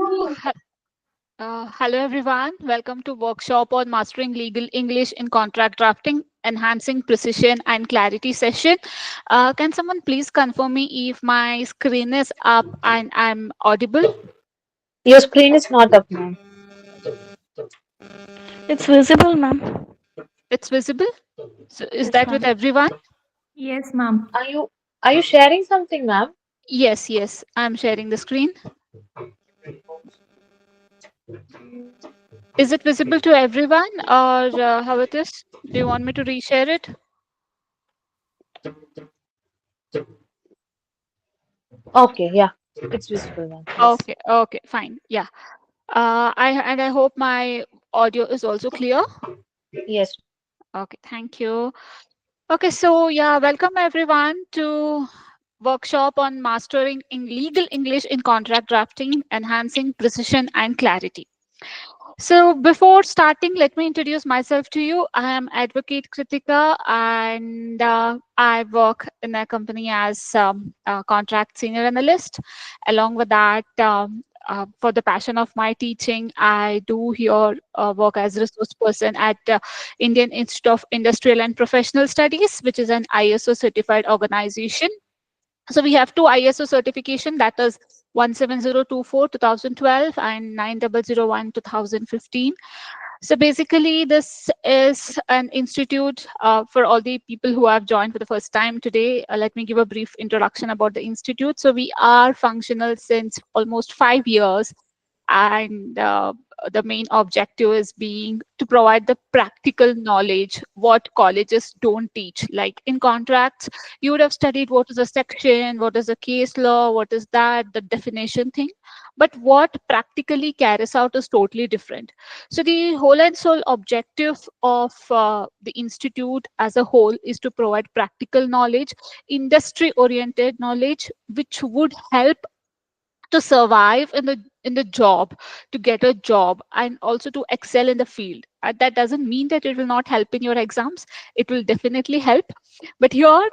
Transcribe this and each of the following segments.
Hello everyone. Welcome to workshop on mastering legal English in contract drafting, enhancing precision and clarity session. Can someone please confirm me if my screen is up and I'm audible? Your screen is not up, ma'am. It's visible, ma'am. It's visible. So is Yes, that with ma'am. everyone? Yes, ma'am. Are you sharing something, ma'am? Yes, yes. I'm sharing the screen. Is it visible to everyone or how it is? Do you want me to reshare it? Okay, yeah. It's visible, ma'am. Yes. Okay, okay, fine. Yeah. I hope my audio is also clear. Yes. Okay, thank you. Okay, so yeah, welcome everyone to workshop on mastering in legal English in contract drafting, enhancing precision and clarity. So before starting, let me introduce myself to you. I am Advocate Kritika, and I work in a company as a contract senior analyst. Along with that, for the passion of my teaching, I do here work as resource person at Indian Institute of Industrial and Professional Studies, which is an ISO certified organization. So we have two ISO certification, that is 17024 2012 and 9001 2015. So basically, this is an institute for all the people who have joined for the first time today. Let me give a brief introduction about the institute. So we are functional since almost 5 years, and the main objective is being to provide the practical knowledge what colleges don't teach. Like in contracts, you would have studied what is a section, what is a case law, what is that, the definition thing. But what practically carries out is totally different. So the whole and sole objective of the institute as a whole is to provide practical knowledge, industry oriented knowledge, which would help to survive in the job, to get a job, and also to excel in the field. That doesn't mean that it will not help in your exams. It will definitely help. But here,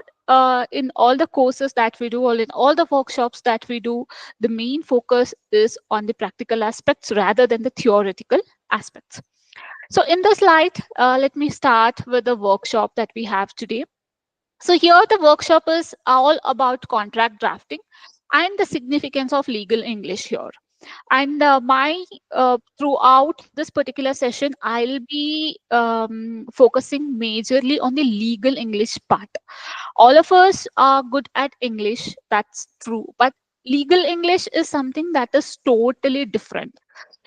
in all the courses that we do, or in all the workshops that we do, the main focus is on the practical aspects rather than the theoretical aspects. So in this light, let me start with the workshop that we have today. So here the workshop is all about contract drafting and the significance of legal English here. And my throughout this particular session, I'll be focusing majorly on the legal English part. All of us are good at English, that's true, but legal English is something that is totally different.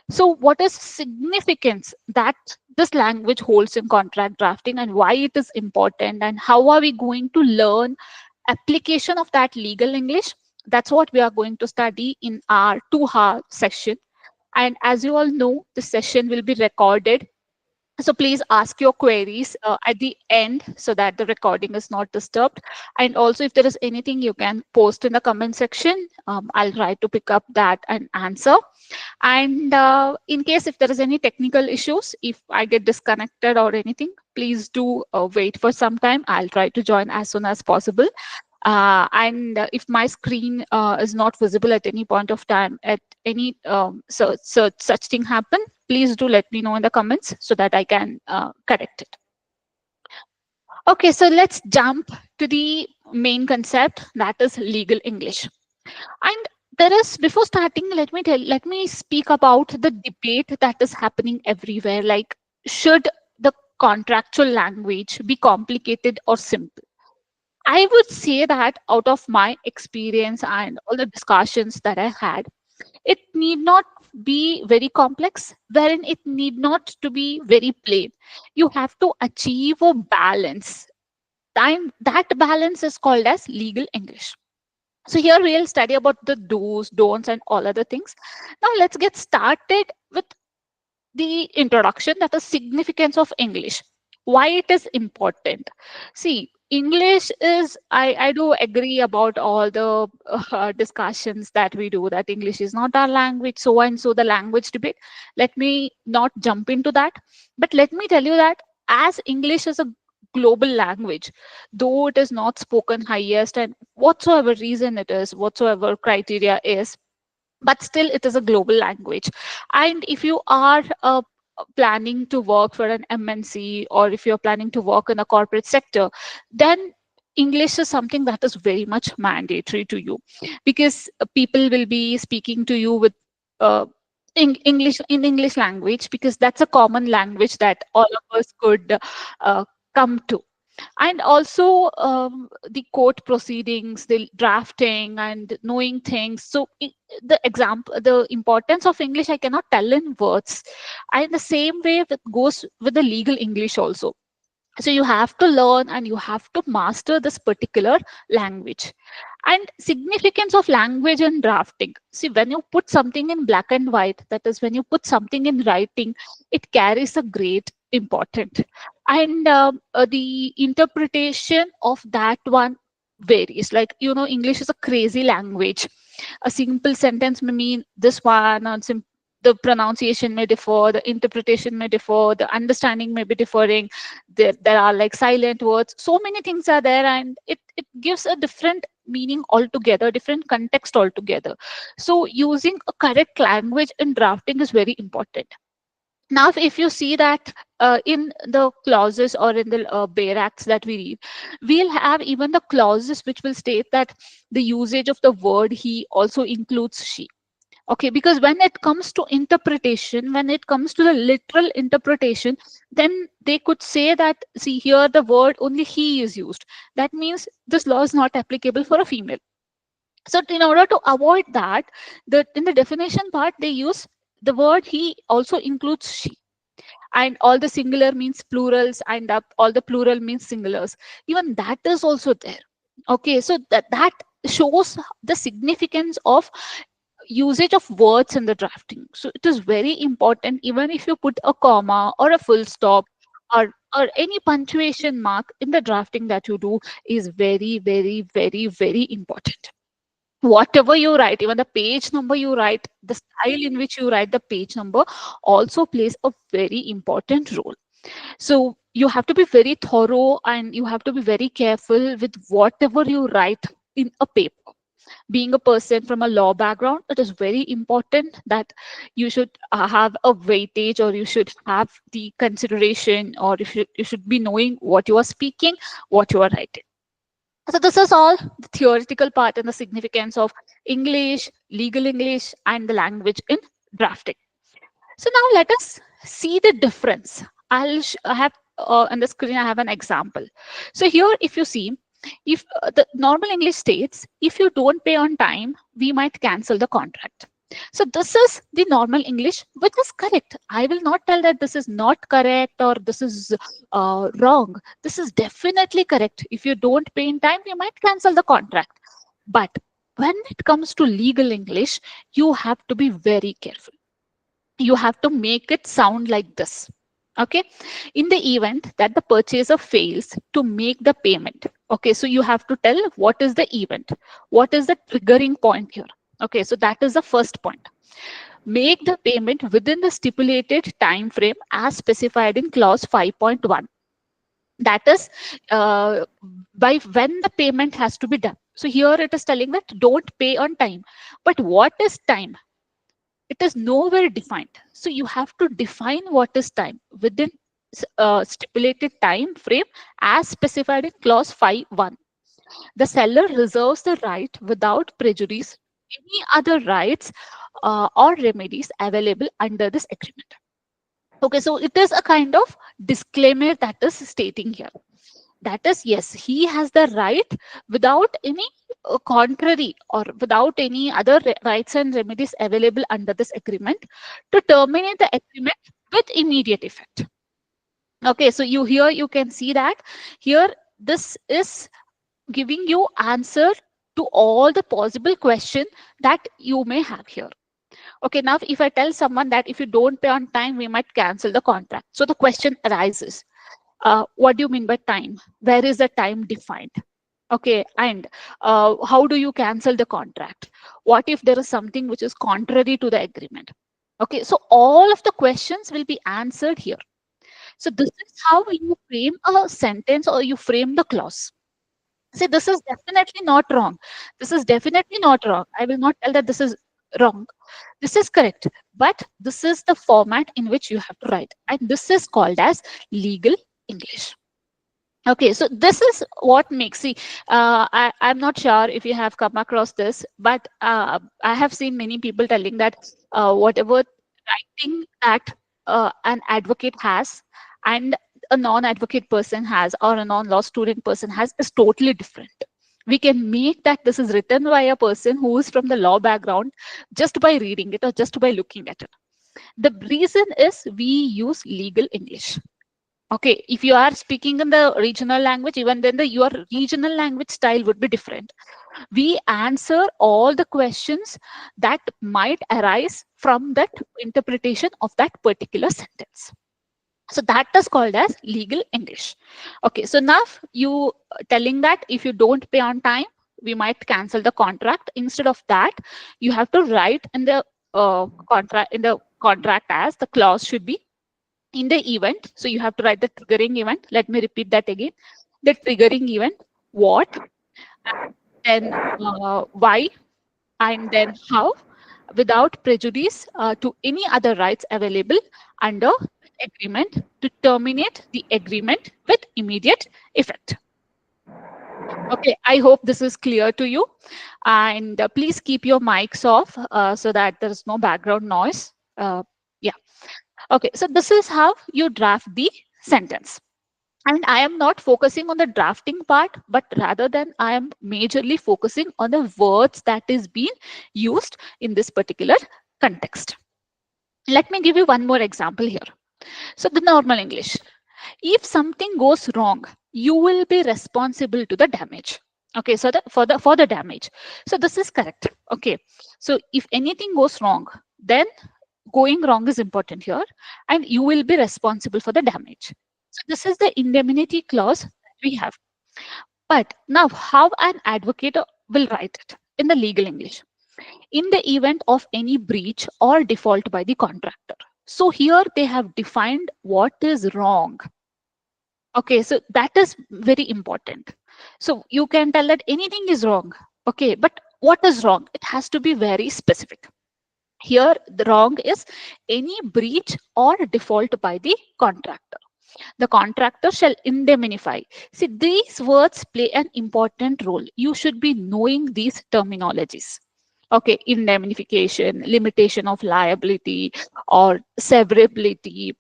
So, what is significance that this language holds in contract drafting, and why it is important, and how are we going to learn application of that legal English? That's what we are going to study in our 2 hour session. And as you all know, the session will be recorded, so please ask your queries at the end so that the recording is not disturbed. And also, if there is anything you can post in the comment section, I'll try to pick up that and answer. And in case if there is any technical issues, if I get disconnected or anything, please do wait for some time. I'll try to join as soon as possible. And if my screen is not visible at any point of time, at any such thing happen, please do let me know in the comments so that I can correct it. Okay, so let's jump to the main concept, that is legal English. And there is, before starting, let me speak about the debate that is happening everywhere. Like, should the contractual language be complicated or simple? I would say that out of my experience and all the discussions that I had, it need not be very complex, wherein it need not to be very plain. You have to achieve a balance. And that balance is called as legal English. So here we'll study about the do's, don'ts, and all other things. Now let's get started with the introduction, that is significance of English. Why it is important. See, English is, I do agree about all the discussions that we do, that English is not our language, so and so the language debate. Let me not jump into that. But let me tell you that as English is a global language, though it is not spoken highest, and whatsoever reason it is, whatsoever criteria is, but still it is a global language. And if you are planning to work for an MNC, or if you're planning to work in a corporate sector, then English is something that is very much mandatory to you, because people will be speaking to you with uh, English, in English language, because that's a common language that all of us could come to. And also the court proceedings, the drafting and knowing things. So the example, the importance of English I cannot tell in words. And the same way that goes with the legal English also. So you have to learn and you have to master this particular language. And significance of language in drafting: see, when you put something in black and white, that is when you put something in writing, it carries a great important. And the interpretation of that one varies. Like, English is a crazy language. A simple sentence may mean this one, or the pronunciation may differ, the interpretation may differ, the understanding may be differing. There are like silent words, so many things are there, and it gives a different meaning altogether, different context altogether. So using a correct language in drafting is very important. Now if you see that in the clauses, or in the bare acts that we read, we'll have even the clauses which will state that the usage of the word he also includes she. Okay, because when it comes to interpretation, when it comes to the literal interpretation, then they could say that, see, here the word only he is used. That means this law is not applicable for a female. So in order to avoid that, in the definition part, they use the word he also includes she. And all the singular means plurals, and all the plural means singulars. Even that is also there. Okay, so that shows the significance of usage of words in the drafting. So it is very important. Even if you put a comma or a full stop, or any punctuation mark in the drafting that you do, is very, very, very, very important. Whatever you write, even the page number you write, the style in which you write the page number also plays a very important role. So you have to be very thorough, and you have to be very careful with whatever you write in a paper. Being a person from a law background, it is very important that you should have a weightage, or you should have the consideration, or you should be knowing what you are speaking, what you are writing. So this is all the theoretical part and the significance of English, legal English, and the language in drafting. So now let us see the difference. I have on the screen, I have an example. So here, if you see, if the normal English states, if you don't pay on time, we might cancel the contract. So this is the normal English, which is correct. I will not tell that this is not correct, or this is wrong. This is definitely correct. If you don't pay in time, we might cancel the contract. But when it comes to legal English, you have to be very careful. You have to make it sound like this. Okay, in the event that the purchaser fails to make the payment, okay, so you have to tell what is the event, what is the triggering point here. Okay, so that is the first point. Make the payment within the stipulated time frame as specified in clause 5.1. That is by when the payment has to be done. So here it is telling that don't pay on time, but what is time? It is nowhere defined. So you have to define what is time within stipulated time frame as specified in clause 5.1. The seller reserves the right without prejudice any other rights or remedies available under this agreement. Okay, so it is a kind of disclaimer that is stating here. That is, yes, he has the right without any contrary, or without any other rights and remedies available under this agreement, to terminate the agreement with immediate effect. Okay, so you can see that here this is giving you answer to all the possible question that you may have here. Okay, now if I tell someone that if you don't pay on time, we might cancel the contract. So the question arises, what do you mean by time? Where is the time defined? Okay, and how do you cancel the contract? What if there is something which is contrary to the agreement? Okay, so all of the questions will be answered here. So this is how you frame a sentence, or you frame the clause. See, this is definitely not wrong. This is definitely not wrong. I will not tell that this is wrong. This is correct, but this is the format in which you have to write, and this is called as legal English. Okay, so this is what makes I'm not sure if you have come across this, but I have seen many people telling that whatever writing that an advocate has and a non-advocate person has, or a non-law student person has, is totally different. We can make that this is written by a person who is from the law background just by reading it or just by looking at it. The reason is we use legal English. Okay, if you are speaking in the regional language, even then your regional language style would be different. We answer all the questions that might arise from that interpretation of that particular sentence. So that is called as legal English. Okay, so now you telling that if you don't pay on time, we might cancel the contract. Instead of that, you have to write in the contract as the clause should be in the event. So you have to write the triggering event. Let me repeat that again. The triggering event, what, and then why, and then how, without prejudice to any other rights available under agreement, to terminate the agreement with immediate effect. Okay, I hope this is clear to you. And please keep your mics off so that there is no background noise. Yeah. Okay, so this is how you draft the sentence. And I am not focusing on the drafting part, but rather than I am majorly focusing on the words that is being used in this particular context. Let me give you one more example here. So the normal English. If something goes wrong, you will be responsible to the damage. Okay, so for the damage. So this is correct. Okay, so if anything goes wrong, then going wrong is important here, and you will be responsible for the damage. So this is the indemnity clause that we have. But now how an advocate will write it in the legal English? In the event of any breach or default by the contractor. So here they have defined what is wrong. Okay, so that is very important. So you can tell that anything is wrong. Okay, but what is wrong? It has to be very specific. Here, the wrong is any breach or default by the contractor. The contractor shall indemnify. See, these words play an important role. You should be knowing these terminologies. Okay, indemnification, limitation of liability, or severability,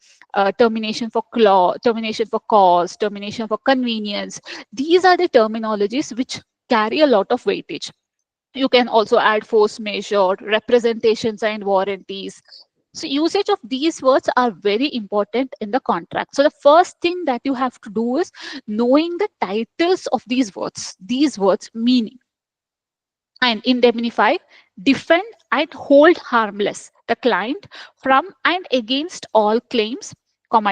termination for clause, termination for cause, termination for convenience. These are the terminologies which carry a lot of weightage. You can also add force majeure, representations and warranties. So usage of these words are very important in the contract. So the first thing that you have to do is knowing the titles of these words meaning. And indemnify, defend and hold harmless the client from and against all claims,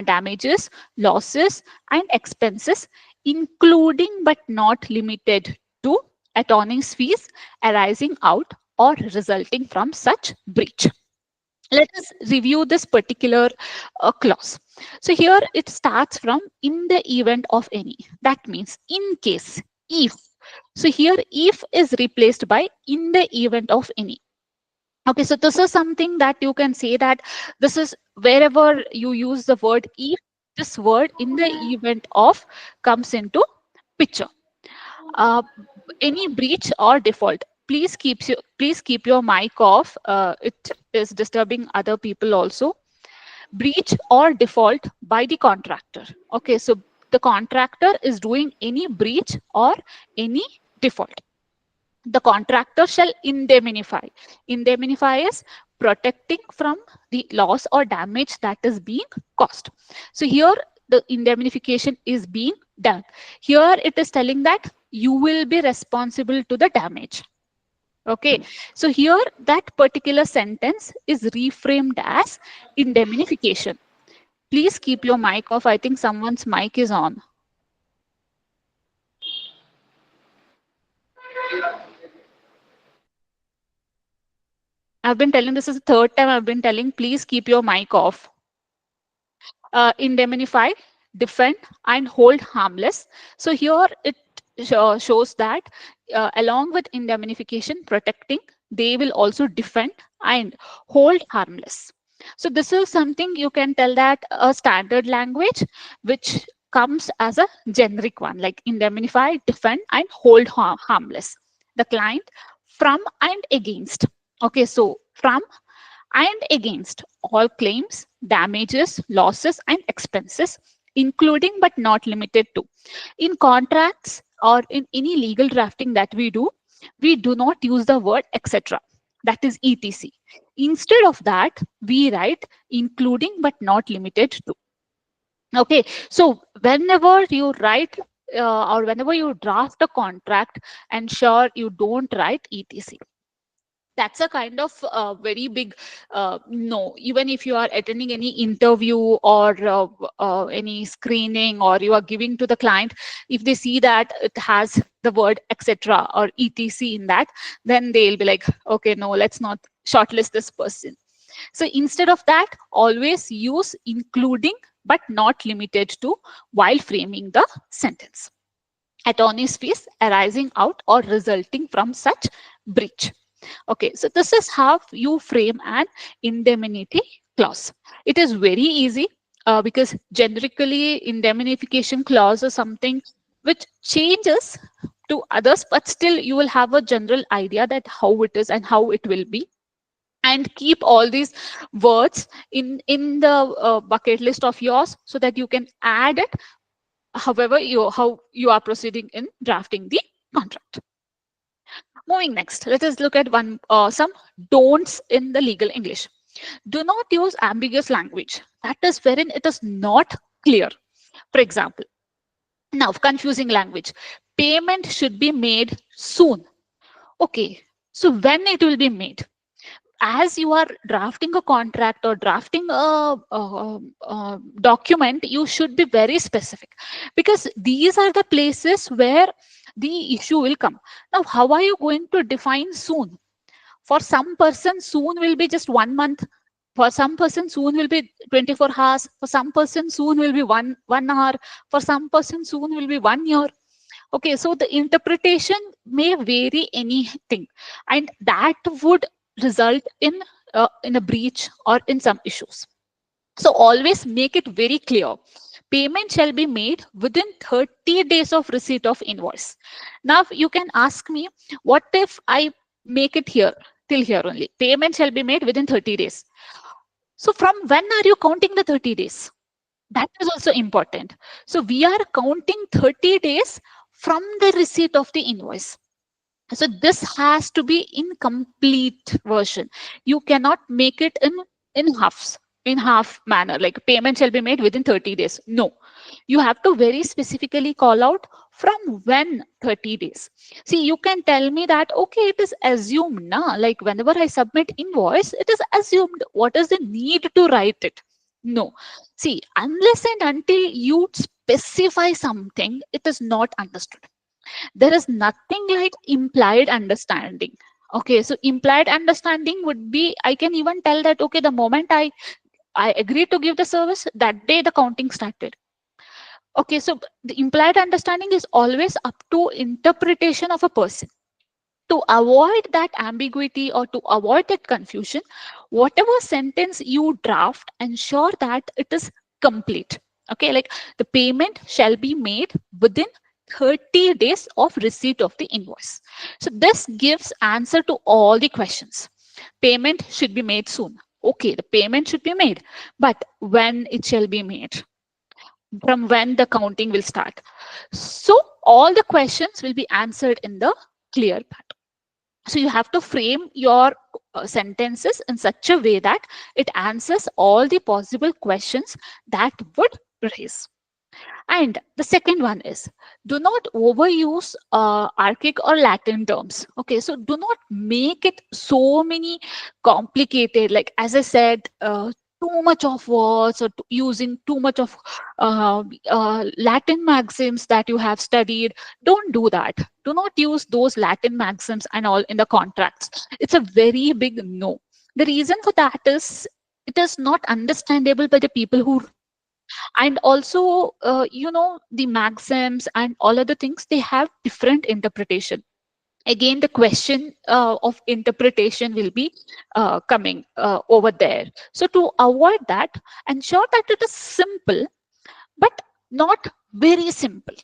damages, losses and expenses, including but not limited to attorney's fees arising out or resulting from such breach. Let us review this particular clause. So here it starts from in the event of any. That means in case, if. So here if is replaced by in the event of any. Okay, so this is something that you can say that this is wherever you use the word if, this word in the event of comes into picture. Uh, any breach or default, please keep your mic off. It is disturbing other people also. Breach or default by the contractor. Okay, so the contractor is doing any breach or any default. The contractor shall indemnify. Indemnify is protecting from the loss or damage that is being caused. So here the indemnification is being done. Here it is telling that you will be responsible to the damage. Okay, so here that particular sentence is reframed as indemnification. Please keep your mic off. I think someone's mic is on. I've been telling, this is the third time I've been telling, please keep your mic off. Indemnify, defend, and hold harmless. So here it shows that along with indemnification, protecting they will also defend and hold harmless. So this is something you can tell that a standard language which comes as a generic one, like indemnify, defend, and hold harmless. The client from and against. Okay, so from and against all claims, damages, losses, and expenses, including but not limited to. In contracts or in any legal drafting that we do not use the word etc. That is etc. Instead of that, we write including but not limited to. Okay, so whenever you write or whenever you draft a contract, ensure you don't write etc. That's a kind of very big no. Even if you are attending any interview or any screening, or you are giving to the client, if they see that it has the word etc or etc in that, then they'll be like, okay, no, let's not shortlist this person. So instead of that, always use including but not limited to while framing the sentence. Attorney's fees arising out or resulting from such breach. Okay, so this is how you frame an indemnity clause. It is very easy because generically indemnification clause is something which changes to others, but still you will have a general idea that how it is and how it will be. And keep all these words in the bucket list of yours so that you can add it however how you are proceeding in drafting the contract. Moving next, let us look at some don'ts in the legal English. Do not use ambiguous language. That is wherein it is not clear. For example, now confusing language. Payment should be made soon. Okay, so when it will be made? As you are drafting a contract or drafting a document, you should be very specific, because these are the places where the issue will come. Now, how are you going to define soon? For some person, soon will be just 1 month. For some person, soon will be 24 hours. For some person, soon will be one hour. For some person, soon will be 1 year. Okay, so the interpretation may vary anything, and that would result in a breach or in some issues. So always make it very clear. Payment shall be made within 30 days of receipt of invoice. Now you can ask me, what if I make it here till here only? Payment shall be made within 30 days. So from when are you counting the 30 days? That is also important. So we are counting 30 days from the receipt of the invoice. So this has to be in complete version. You cannot make it in half manner, like payment shall be made within 30 days. No, you have to very specifically call out from when 30 days. See, you can tell me that, okay, it is assumed na, like whenever I submit invoice, it is assumed. What is the need to write it? No. See, unless and until you specify something, it is not understood. There is nothing like implied understanding. Okay, so implied understanding would be, I can even tell that, okay, the moment I agreed to give the service, that day the counting started. Okay, so the implied understanding is always up to interpretation of a person. To avoid that ambiguity or to avoid that confusion, whatever sentence you draft, ensure that it is complete. Okay, like the payment shall be made within 30 days of receipt of the invoice. So this gives answer to all the questions. Payment should be made soon. Okay, the payment should be made, but when it shall be made? From when the counting will start? So all the questions will be answered in the clear part. So you have to frame your sentences in such a way that it answers all the possible questions that would raise. And the second one is, do not overuse archaic or Latin terms. Okay, so do not make it so many complicated. Like, as I said, too much of words or using too much of Latin maxims that you have studied. Don't do that. Do not use those Latin maxims and all in the contracts. It's a very big no. The reason for that is it is not understandable by the people who, and also the maxims and all other things, they have different interpretation. again the question of interpretation will be coming over there. So to avoid that, ensure that it is simple but not very simple.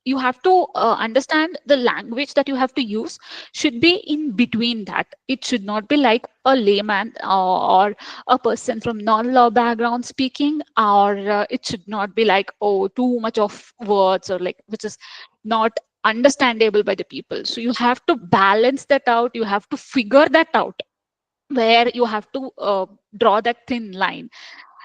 You have to understand the language that you have to use should be in between that. It should not be like a layman or a person from non-law background speaking, or it should not be like, oh, too much of words, or like which is not understandable by the people. So you have to balance that out. You have to figure that out, where you have to draw that thin line.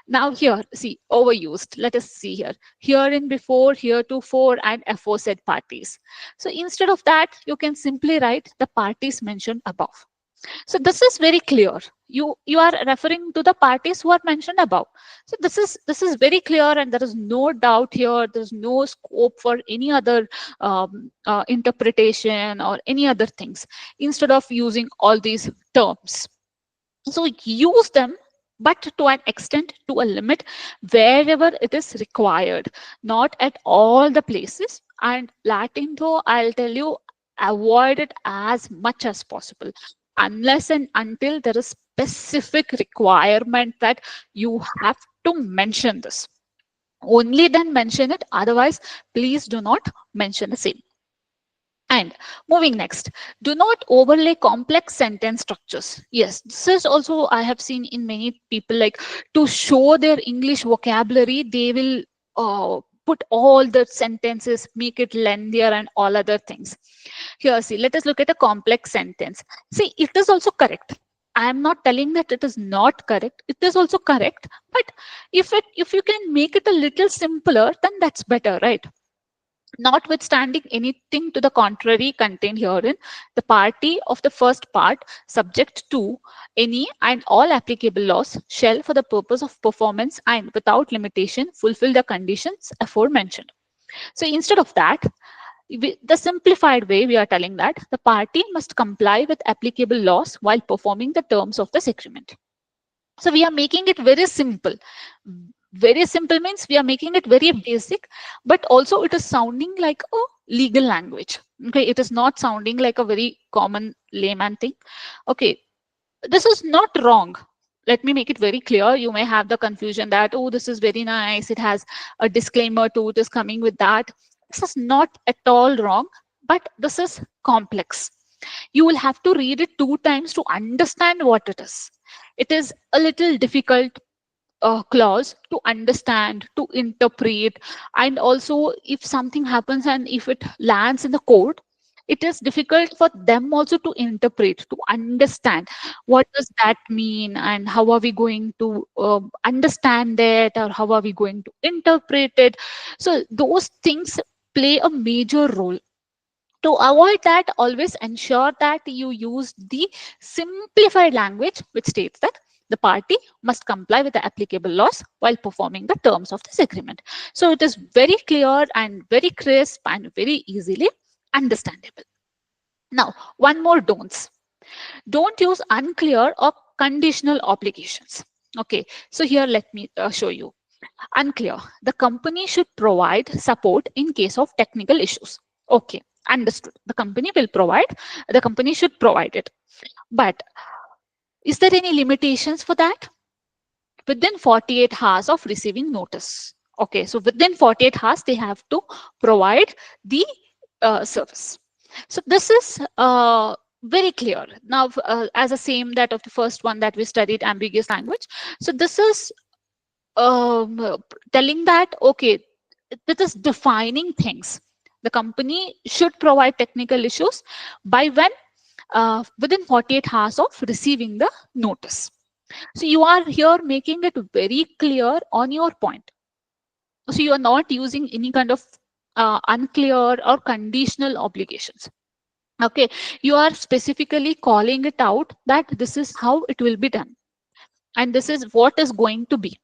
Now here, see, overused. Let us see here. Herein, before, heretofore, and aforesaid parties. So instead of that, you can simply write the parties mentioned above. So this is very clear. You are referring to the parties who are mentioned above. So this is very clear, and there is no doubt here. There is no scope for any other interpretation or any other things. Instead of using all these terms, so use them, but to an extent, to a limit, wherever it is required, not at all the places. And Latin, though, I'll tell you, avoid it as much as possible, unless and until there is specific requirement that you have to mention this. Only then mention it. Otherwise, please do not mention the same. And moving next, do not overlay complex sentence structures. Yes, this is also I have seen in many people, like to show their English vocabulary, they will put all the sentences, make it lengthier and all other things. Here, see, let us look at a complex sentence. See, it is also correct. I am not telling that it is not correct. It is also correct. But if you can make it a little simpler, then that's better, right? Notwithstanding anything to the contrary contained herein, the party of the first part, subject to any and all applicable laws, shall, for the purpose of performance and without limitation, fulfill the conditions aforementioned. So instead of that, the simplified way, we are telling that the party must comply with applicable laws while performing the terms of this agreement. So we are making it very simple. Very simple means we are making it very basic, but also it is sounding like a legal language. Okay, it is not sounding like a very common layman thing. Okay, this is not wrong. Let me make it very clear. You may have the confusion that, oh, this is very nice, it has a disclaimer to it is coming with that. This is not at all wrong, but this is complex. You will have to read it 2 times to understand what it is. It is a little difficult clause to understand, to interpret, and also if something happens and if it lands in the court, it is difficult for them also to interpret, to understand what does that mean, and how are we going to understand it, or how are we going to interpret it. So those things play a major role. To avoid that, always ensure that you use the simplified language, which states that the party must comply with the applicable laws while performing the terms of this agreement. So it is very clear and very crisp and very easily understandable. Now, one more don'ts. Don't use unclear or conditional obligations. Okay, so here let me show you. Unclear. The company should provide support in case of technical issues. Okay, understood. The company should provide it. But is there any limitations for that? Within 48 hours of receiving notice. Okay, so within 48 hours, they have to provide the service. So this is very clear. Now, as a same that of the first one that we studied, ambiguous language. So this is telling that, okay, this is defining things. The company should provide technical issues by when? Within 48 hours of receiving the notice. So you are here making it very clear on your point. So you are not using any kind of unclear or conditional obligations. Okay, you are specifically calling it out that this is how it will be done, and this is what is going to be.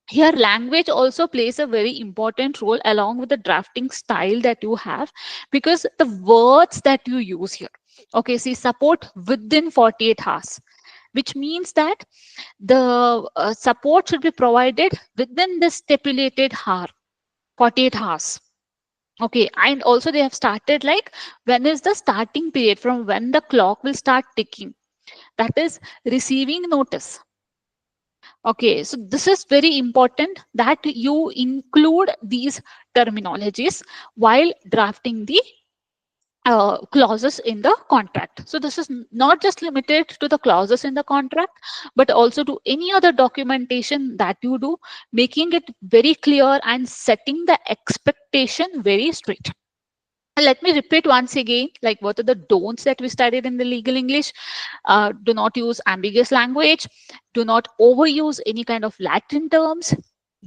Here language also plays a very important role along with the drafting style that you have, because the words that you use here. Okay, see, support within 48 hours, which means that the support should be provided within the stipulated hour, 48 hours. Okay, and also they have started like when is the starting period from when the clock will start ticking. That is receiving notice. Okay, so this is very important that you include these terminologies while drafting the clauses in the contract. So this is not just limited to the clauses in the contract, but also to any other documentation that you do, making it very clear and setting the expectation very straight. Let me repeat once again, like what are the don'ts that we studied in the legal English. Do not use ambiguous language. Do not overuse any kind of Latin terms.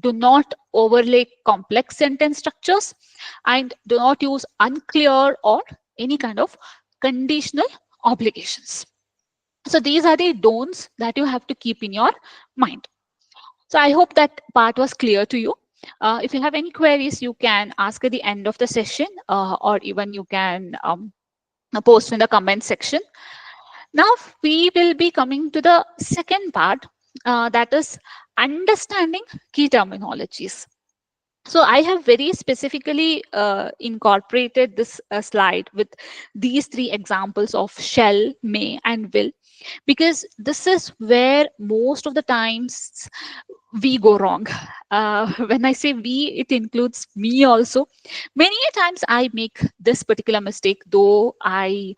Do not overlay complex sentence structures. And do not use unclear or any kind of conditional obligations. So these are the don'ts that you have to keep in your mind. So I hope that part was clear to you. If you have any queries, you can ask at the end of the session, or even you can post in the comment section. Now we will be coming to the second part, that is understanding key terminologies. So I have very specifically incorporated this slide with these three examples of shall, may, and will, because this is where most of the times we go wrong. When I say we, it includes me also. Many a times I make this particular mistake, though I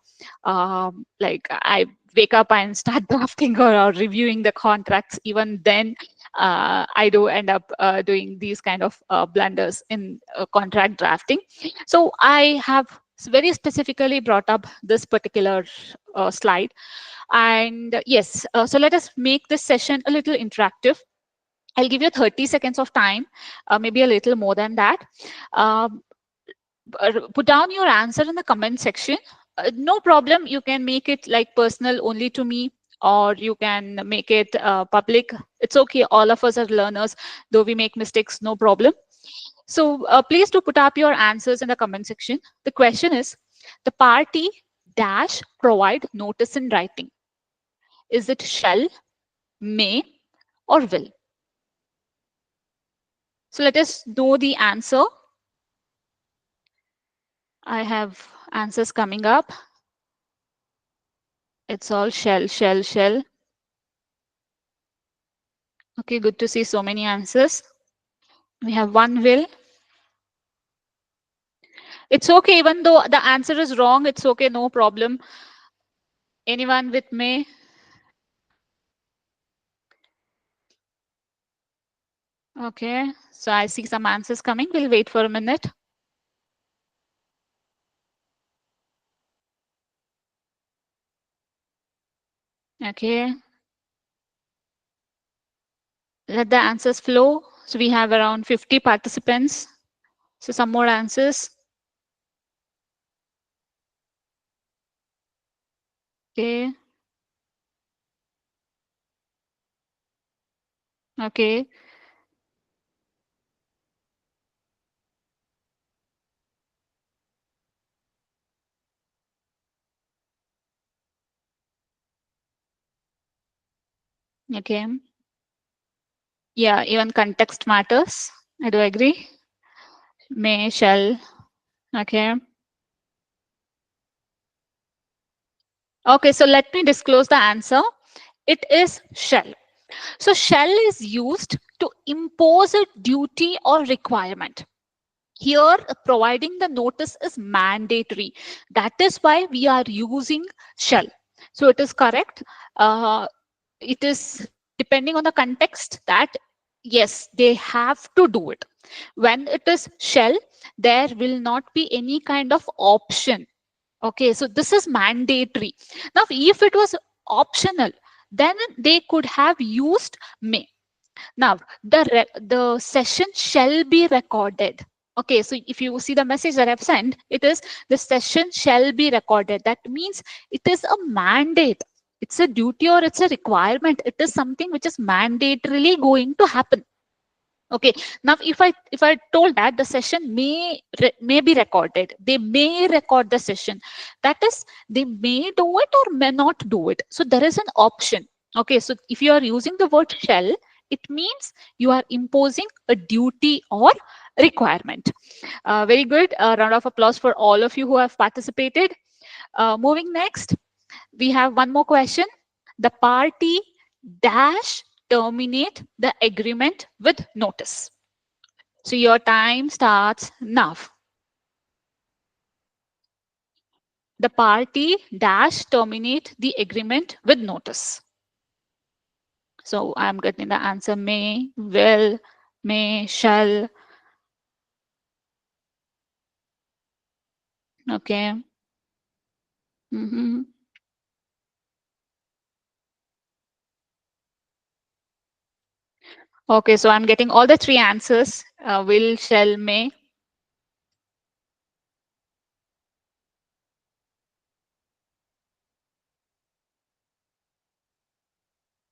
wake up and start drafting or reviewing the contracts. Even then, I do end up doing these kind of blunders in contract drafting. So I have very specifically brought up this particular slide. And yes, so let us make this session a little interactive. I'll give you 30 seconds of time, maybe a little more than that. Um, Put down your answer in the comment section. No problem. You can make it like personal only to me, or you can make it public. It's okay. All of us are learners, though we make mistakes, no problem. So please do put up your answers in the comment section. The question is, the party dash provide notice in writing. Is it shall, may, or will? So let us know the answer. I have answers coming up. It's all shall, shall, shall. Okay, good to see so many answers. We have one will. It's okay, even though the answer is wrong, it's okay, no problem. Anyone with me? Okay, so I see some answers coming. We'll wait for a minute. Okay. Let the answers flow. So we have around 50 participants. So some more answers. Okay. Okay. Okay. Yeah, even context matters. I do agree. May, shall. Okay. Okay, so let me disclose the answer. It is shall. So shall is used to impose a duty or requirement. Here, providing the notice is mandatory. That is why we are using shall. So it is correct. It is depending on the context that yes, they have to do it. When it is shall, there will not be any kind of option. Okay, so this is mandatory. Now, if it was optional, then they could have used may. Now, the session shall be recorded. Okay, so if you see the message that I've sent, it is the session shall be recorded. That means it is a mandate. It's a duty or it's a requirement. It is something which is mandatorily going to happen. Okay, now if I told that the session may be recorded, they may record the session. That is, they may do it or may not do it. So there is an option. Okay, so if you are using the word shall, it means you are imposing a duty or requirement. Very good. A round of applause for all of you who have participated. Moving next, we have one more question. The party dash terminate the agreement with notice. So your time starts now. The party dash terminate the agreement with notice. So I'm getting the answer may, will, may, shall. Okay. Mhm. Okay, so I'm getting all the three answers. Will, shall, may.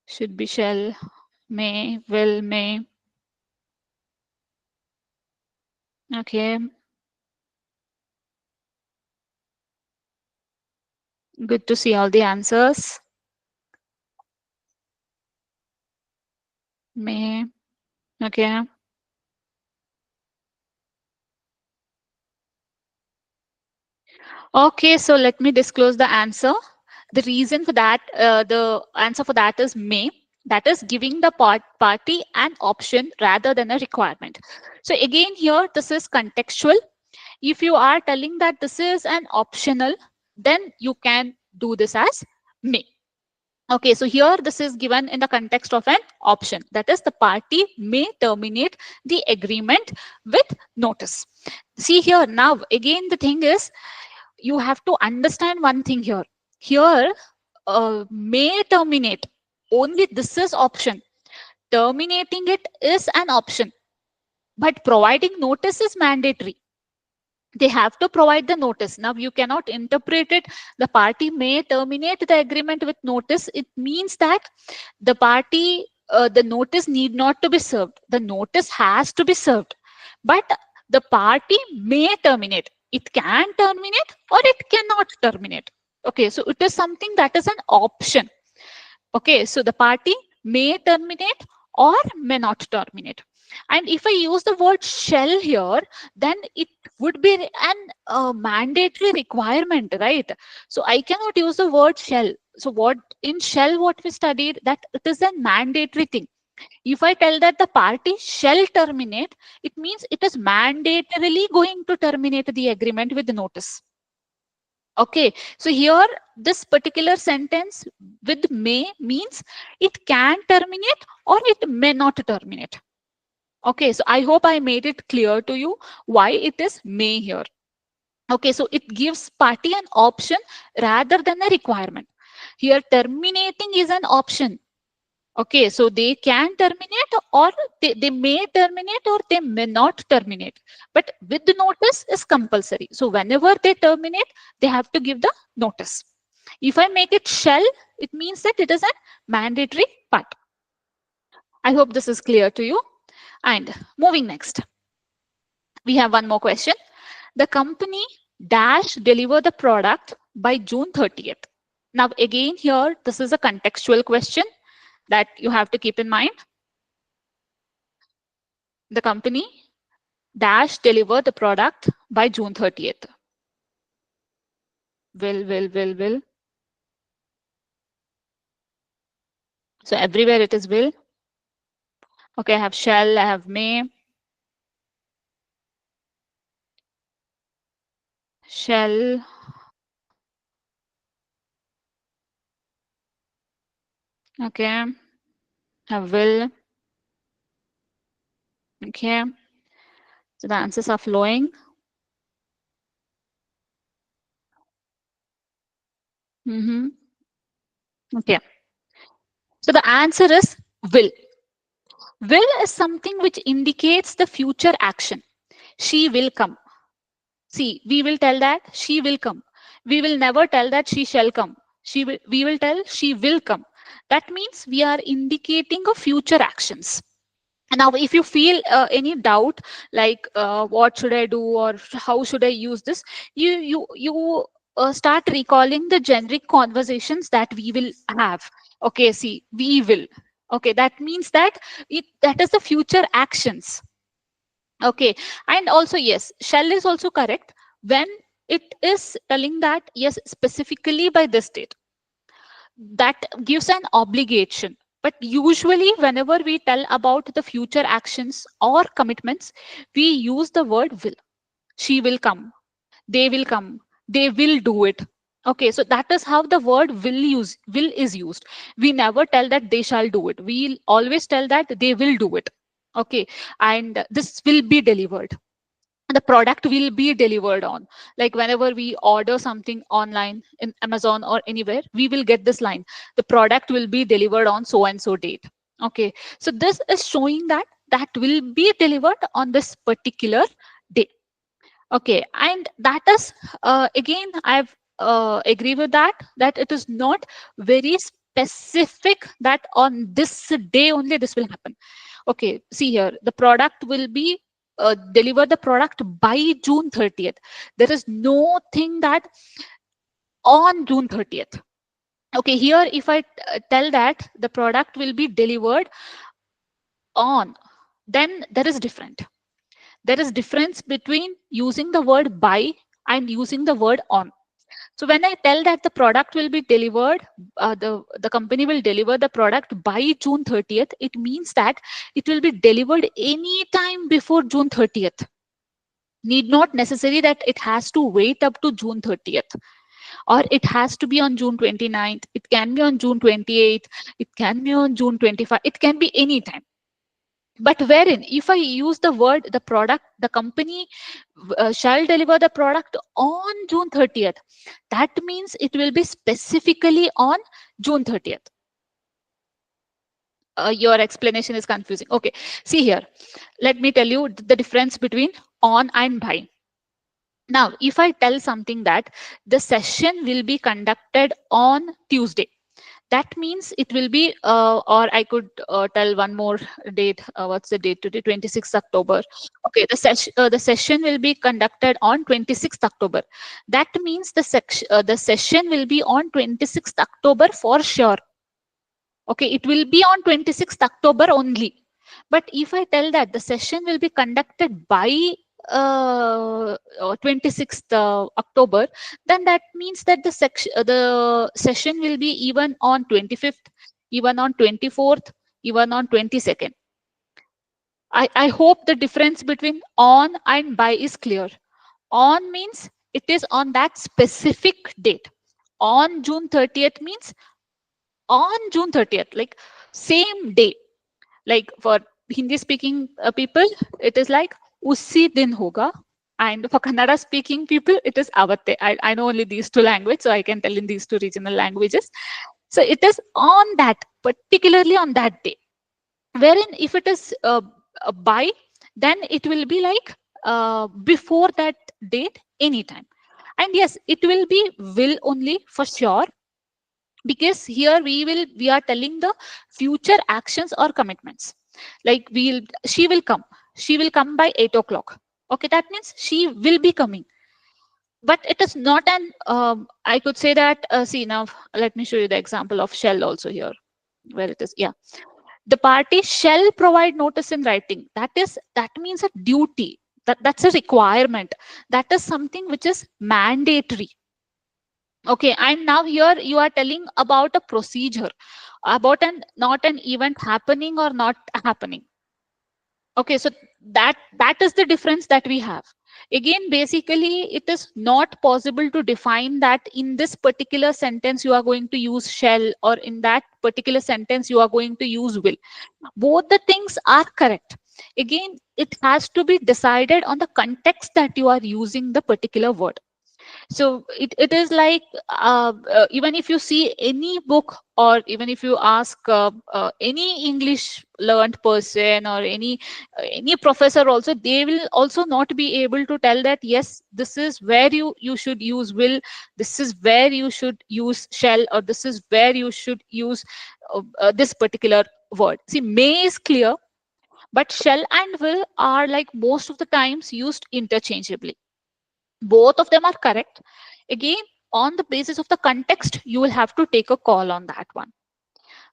Should be shall, may, will, may. Okay, good to see all the answers. May. Okay. Okay, so let me disclose the answer. The reason for that, the answer for that is may. That is giving the party an option rather than a requirement. So again, here this is contextual. If you are telling that this is an optional, then you can do this as may. Okay, so here this is given in the context of an option. That is, the party may terminate the agreement with notice. See here now, again, the thing is, you have to understand one thing here. Here, may terminate. Only this is option. Terminating it is an option. But providing notice is mandatory. They have to provide the notice. Now, you cannot interpret it. The party may terminate the agreement with notice. It means that the party, the notice need not to be served. The notice has to be served. But the party may terminate. It can terminate or it cannot terminate. Okay, so it is something that is an option. Okay, so the party may terminate or may not terminate. And if I use the word shall here, then it would be an mandatory requirement, right? So I cannot use the word shall. So what in shall, what we studied, that it is a mandatory thing. If I tell that the party shall terminate, it means it is mandatorily going to terminate the agreement with the notice. Okay, so here this particular sentence with may means it can terminate or it may not terminate. Okay, so I hope I made it clear to you why it is may here. Okay, so it gives party an option rather than a requirement. Here terminating is an option. Okay, so they can terminate or they may terminate or they may not terminate. But with the notice is compulsory. So whenever they terminate, they have to give the notice. If I make it shall, it means that it is a mandatory part. I hope this is clear to you. And moving next, we have one more question. The company dash deliver the product by June 30th. Now again here, this is a contextual question that you have to keep in mind. The company dash deliver the product by June 30th. Will. So everywhere it is will. Okay, I have shall, I have may. Shall. Okay, have will. Okay. So the answers are flowing. Okay. So the answer is will. Will is something which indicates the future action. She will come. See, we will tell that she will come. We will never tell that she shall come. We will tell she will come. That means we are indicating a future actions. Now, if you feel any doubt, like what should I do or how should I use this, you start recalling the generic conversations that we will have. Okay, see, we will. Okay, that means that that is the future actions. Okay, and also yes, shall is also correct when it is telling that yes, specifically by this date. That gives an obligation. But usually, whenever we tell about the future actions or commitments, we use the word will. She will come, they will come, they will do it. Okay, so that is how the word will is used. We never tell that they shall do it. We always tell that they will do it. Okay, and this will be delivered, the product will be delivered on. Like whenever we order something online in Amazon or anywhere, we will get this line: the product will be delivered on so and so date. Okay, so this is showing that that will be delivered on this particular day. Okay, and that is again I've agree with that, that it is not very specific that on this day only this will happen. Okay, see here, the product will be deliver the product by June 30th. There is no thing that on June 30th. Okay, here if I tell that the product will be delivered on, then there is different. There is difference between using the word by and using the word on. So when I tell that the product will be delivered, the company will deliver the product by June 30th, it means that it will be delivered any time before June 30th. Need not necessary that it has to wait up to June 30th, or it has to be on June 29th. It can be on June 28th. It can be on June 25th. It can be any time. But wherein if I use the word the product, the company shall deliver the product on June 30th, that means it will be specifically on June 30th. Your explanation is confusing. Okay, see here, let me tell you the difference between on and by. Now if I tell something that the session will be conducted on Tuesday, that means it will be or I could tell one more date. What's the date today? 26th October. Okay, the session will be conducted on 26th October. That means the session will be on 26th October for sure. Okay, it will be on 26th October only. But if I tell that the session will be conducted by 26th October, then that means that the session will be even on 25th, even on 24th, even on 22nd. I hope the difference between on and by is clear. On means it is on that specific date. On June 30th means on June 30th, like same day. Like for Hindi speaking people, it is like usi din hoga. And for Kannada speaking people, it is avatte. I know only these two languages, so I can tell in these two regional languages. So it is on that, particularly on that day. Wherein if it is by, then it will be like before that date, anytime. And yes, it will be will only for sure, because here we are telling the future actions or commitments. Like she will come by 8 o'clock. Okay, that means she will be coming. But it is not an I could say that see now, let me show you the example of shall also here, where it is. Yeah, the party shall provide notice in writing. That means a duty. That's a requirement. That is something which is mandatory. Okay, and now here you are telling about a procedure, about an not an event happening or not happening. Okay, so that is the difference that we have. Again, basically, it is not possible to define that in this particular sentence you are going to use shall, or in that particular sentence you are going to use will. Both the things are correct. Again, it has to be decided on the context that you are using the particular word. So it is like even if you see any book, or even if you ask any English learned person, or any professor also, they will also not be able to tell that yes, this is where you should use will, this is where you should use shall, or this is where you should use this particular word. See, may is clear, but shall and will are like most of the times used interchangeably. Both of them are correct. Again, on the basis of the context, you will have to take a call on that one.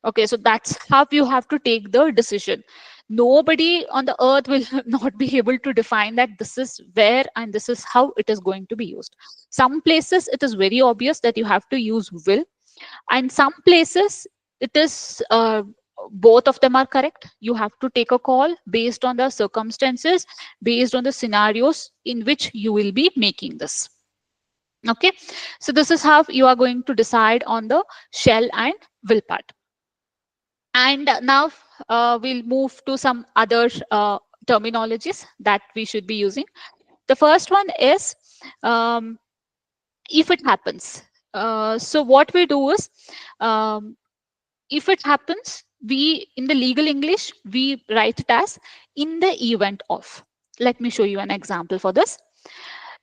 Okay, so that's how you have to take the decision. Nobody on the earth will not be able to define that this is where and this is how it is going to be used. Some places it is very obvious that you have to use will, and some places it is both of them are correct. You have to take a call based on the circumstances, based on the scenarios in which you will be making this. Okay, so this is how you are going to decide on the shall and will part. And now we'll move to some other terminologies that we should be using. The first one is if it happens. So what we do is, if it happens, we in the legal English we write it as in the event of. Let me show you an example for this.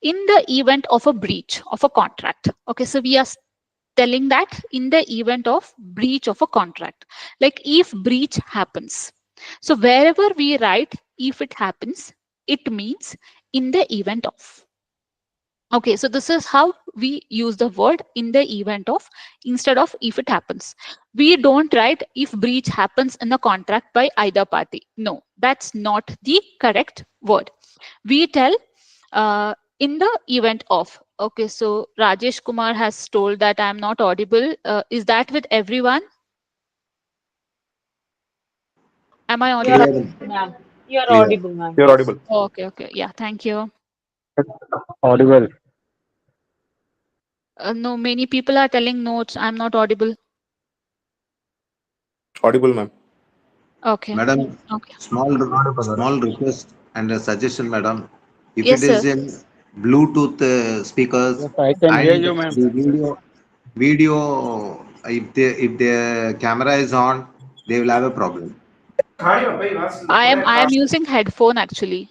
In the event of a breach of a contract. Okay, so we are telling that in the event of breach of a contract, like if breach happens. So wherever we write if it happens, it means in the event of. Okay, so this is how we use the word in the event of instead of if it happens. We don't write if breach happens in a contract by either party. No, that's not the correct word. We tell in the event of. Okay, so Rajesh Kumar has told that I'm not audible. Is that with everyone? Am I You're audible? Clear. audible, ma'am. You're Clear. audible, ma'am. You're Yes. audible. Okay, okay. Yeah, thank you. Audible. No, many people are telling notes. I'm not audible. Audible, ma'am. Okay, Madam, okay. small request and a suggestion, madam. If Yes, it sir. is in Bluetooth speakers Yes, I can hear and you, ma'am. the video, if the camera is on, they will have a problem. I am using headphone actually.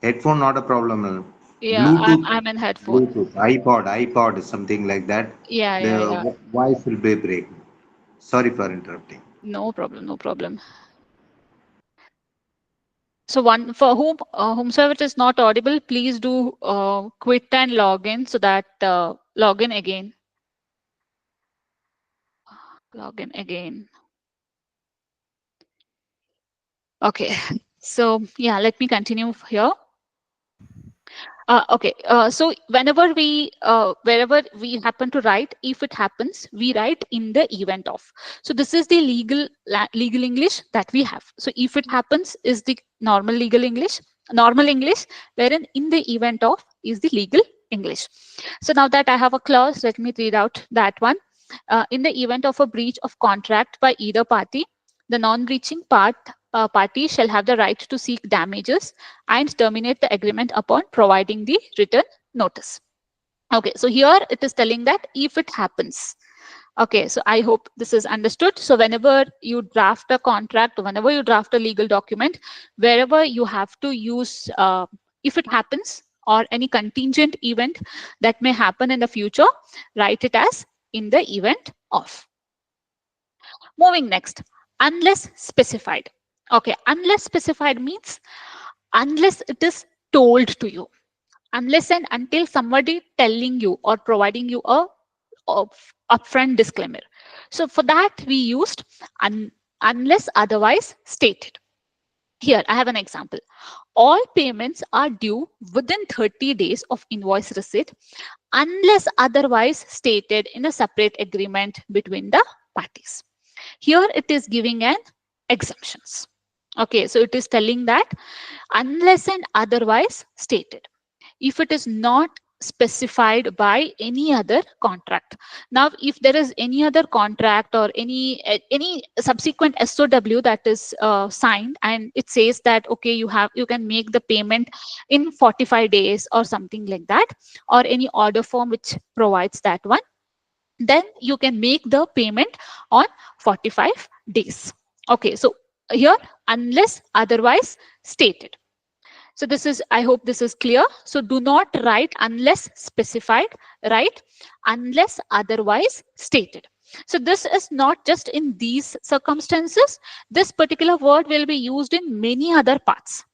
Headphone not a problem, madam. Yeah, Bluetooth, I'm in headphone. Bluetooth, iPod, something like that. Yeah, yeah, The yeah. voice will be break. Sorry for interrupting. No problem, no problem. So one for whomsoever it is not audible, please do quit and log in so that log in again. Log in again. Okay. So yeah, let me continue here. Okay. So wherever we happen to write, if it happens, we write in the event of. So this is the legal English that we have. So if it happens is the normal legal English, normal English, wherein in the event of is the legal English. So now that I have a clause, let me read out that one. In the event of a breach of contract by either party, the non-breaching party shall have the right to seek damages and terminate the agreement upon providing the written notice. Okay, so here it is telling that if it happens. Okay, so I hope this is understood. So whenever you draft a contract, whenever you draft a legal document, wherever you have to use if it happens or any contingent event that may happen in the future, write it as in the event of. Moving next, unless specified. Okay, unless specified means unless it is told to you, unless and until somebody telling you or providing you a upfront disclaimer. So for that we used unless otherwise stated. Here I have an example. All payments are due within 30 days of invoice receipt unless otherwise stated in a separate agreement between the parties. Here it is giving an exemptions. Okay, so it is telling that unless and otherwise stated, if it is not specified by any other contract. Now if there is any other contract or any subsequent SOW that is signed and it says that okay, you can make the payment in 45 days or something like that, or any order form which provides that one, then you can make the payment on 45 days. Okay, so here unless otherwise stated. So this is, I hope this is clear. So do not write unless specified, write unless otherwise stated. So this is not just in these circumstances. This particular word will be used in many other parts,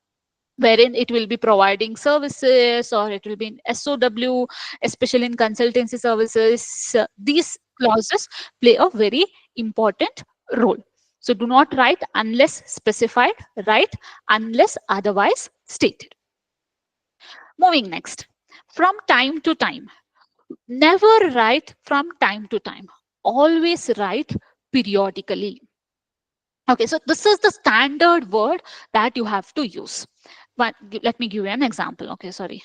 wherein it will be providing services or it will be in SOW, especially in consultancy services. These clauses play a very important role. So do not write unless specified, write unless otherwise stated. Moving next. From time to time. Never write from time to time. Always write periodically. Okay, so this is the standard word that you have to use. But let me give you an example. Okay, sorry.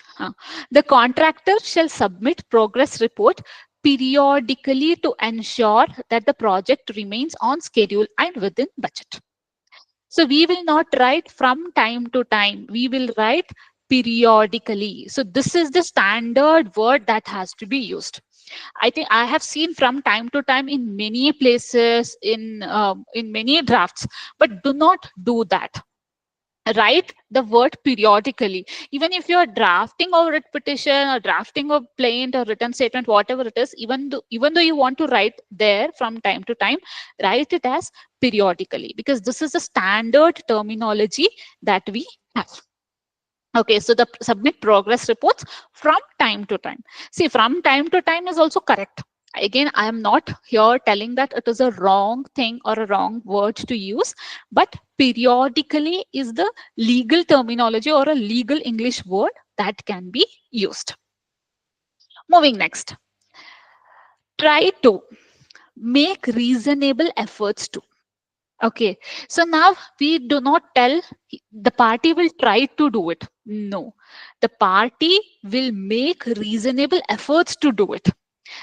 The contractor shall submit progress report periodically to ensure that the project remains on schedule and within budget. So we will not write from time to time. We will write periodically. So this is the standard word that has to be used. I think I have seen from time to time in many places, in many drafts, but do not do that. Write the word periodically. Even if you are drafting a writ petition or drafting a plaint or written statement, whatever it is, even though you want to write there from time to time, write it as periodically, because this is the standard terminology that we have. Okay, so the submit progress reports from time to time. See, from time to time is also correct. Again, I am not here telling that it is a wrong thing or a wrong word to use, but periodically is the legal terminology or a legal English word that can be used. Moving next. Try to. Make reasonable efforts to. Okay, so now we do not tell the party will try to do it. No, the party will make reasonable efforts to do it.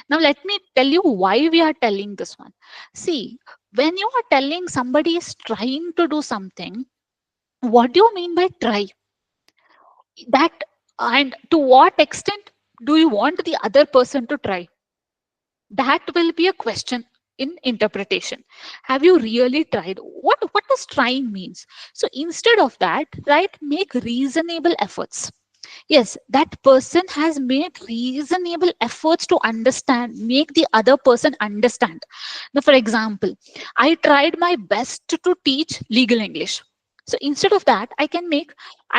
Now, let me tell you why we are telling this one. See, when you are telling somebody is trying to do something, what do you mean by try? That, and to what extent do you want the other person to try? That will be a question in interpretation. Have you really tried? What does trying means? So instead of that, right, make reasonable efforts. Yes, that person has made reasonable efforts to understand, make the other person understand. Now, for example, I tried my best to teach legal English. So instead of that, I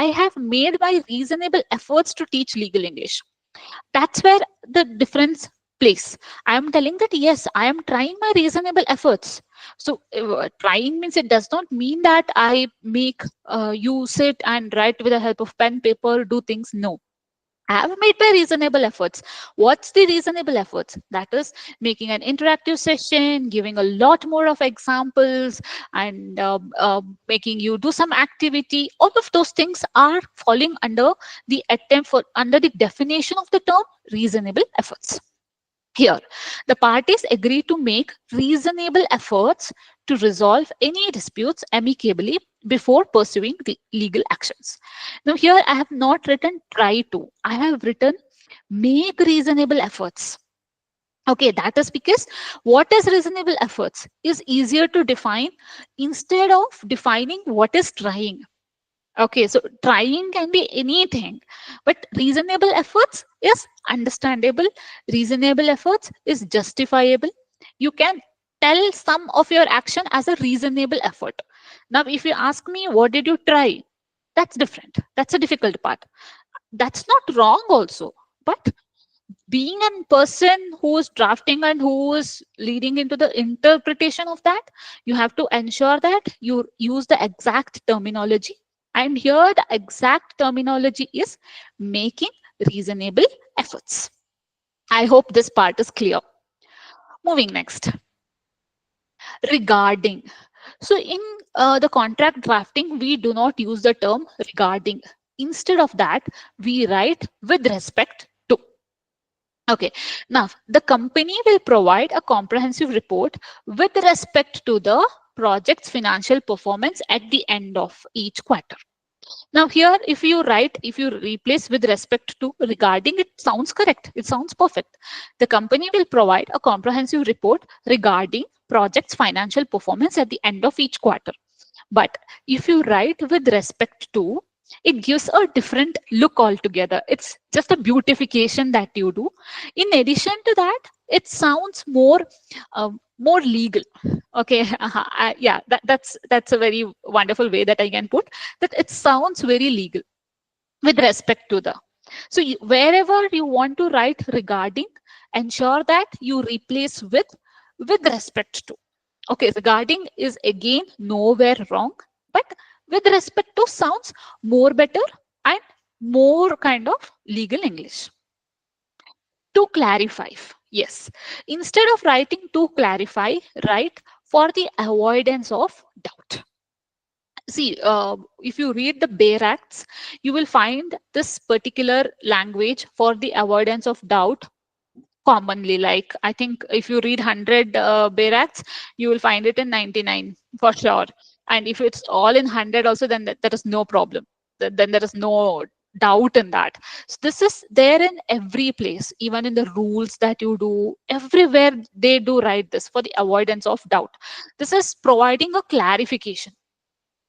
have made my reasonable efforts to teach legal English. That's where the difference plays. I am telling that yes, I am trying my reasonable efforts. So trying means, it does not mean that I make you sit and write with the help of pen, paper, do things. No, I have made my reasonable efforts. What's the reasonable efforts? That is making an interactive session, giving a lot more of examples, and making you do some activity. All of those things are falling under the under the definition of the term reasonable efforts. Here, the parties agree to make reasonable efforts to resolve any disputes amicably before pursuing the legal actions. Now, here I have not written try to, I have written make reasonable efforts. Okay, that is because what is reasonable efforts is easier to define instead of defining what is trying. Okay, so trying can be anything, but reasonable efforts is understandable. Reasonable efforts is justifiable. You can tell some of your action as a reasonable effort. Now, if you ask me, what did you try? That's different. That's a difficult part. That's not wrong also. But being a person who is drafting and who is leading into the interpretation of that, you have to ensure that you use the exact terminology. And here the exact terminology is making reasonable efforts. I hope this part is clear. Moving next. Regarding. So in the contract drafting, we do not use the term regarding. Instead of that, we write with respect to. Okay, now the company will provide a comprehensive report with respect to the project's financial performance at the end of each quarter. Now here, if you replace with respect to regarding, it sounds correct. It sounds perfect. The company will provide a comprehensive report regarding project's financial performance at the end of each quarter. But if you write with respect to, it gives a different look altogether. It's just a beautification that you do. In addition to that, it sounds more legal. Okay, yeah, that's a very wonderful way that I can put that. It sounds very legal with respect to the. So wherever you want to write regarding, ensure that you replace with respect to. Okay, regarding is again nowhere wrong, but with respect to sounds more better and more kind of legal English. To clarify, yes. Instead of writing to clarify, write for the avoidance of doubt. See, if you read the Bare Acts, you will find this particular language for the avoidance of doubt commonly. Like, I think if you read 100 Bare Acts, you will find it in 99 for sure. And if it's all in 100 also, then there is no problem. Then there is no doubt in that. So this is there in every place, even in the rules that you do, everywhere they do write this for the avoidance of doubt. This is providing a clarification.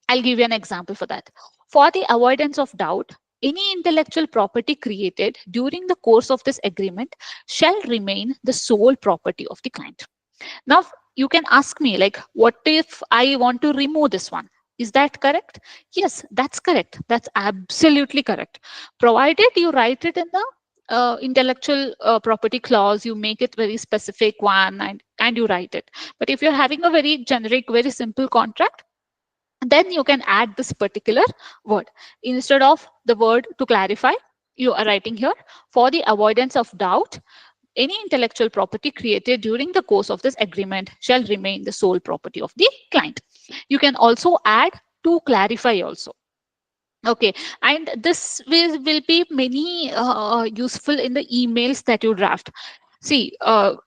I'll give you an example for that. For the avoidance of doubt, any intellectual property created during the course of this agreement shall remain the sole property of the client. Now, you can ask me, like, what if I want to remove this one? Is that correct? Yes, that's correct. That's absolutely correct. Provided you write it in the intellectual property clause, you make it very specific one, and you write it. But if you're having a very generic, very simple contract, then you can add this particular word. Instead of the word to clarify, you are writing here, for the avoidance of doubt, any intellectual property created during the course of this agreement shall remain the sole property of the client. You can also add to clarify also. Okay, and this will be many useful in the emails that you draft. See,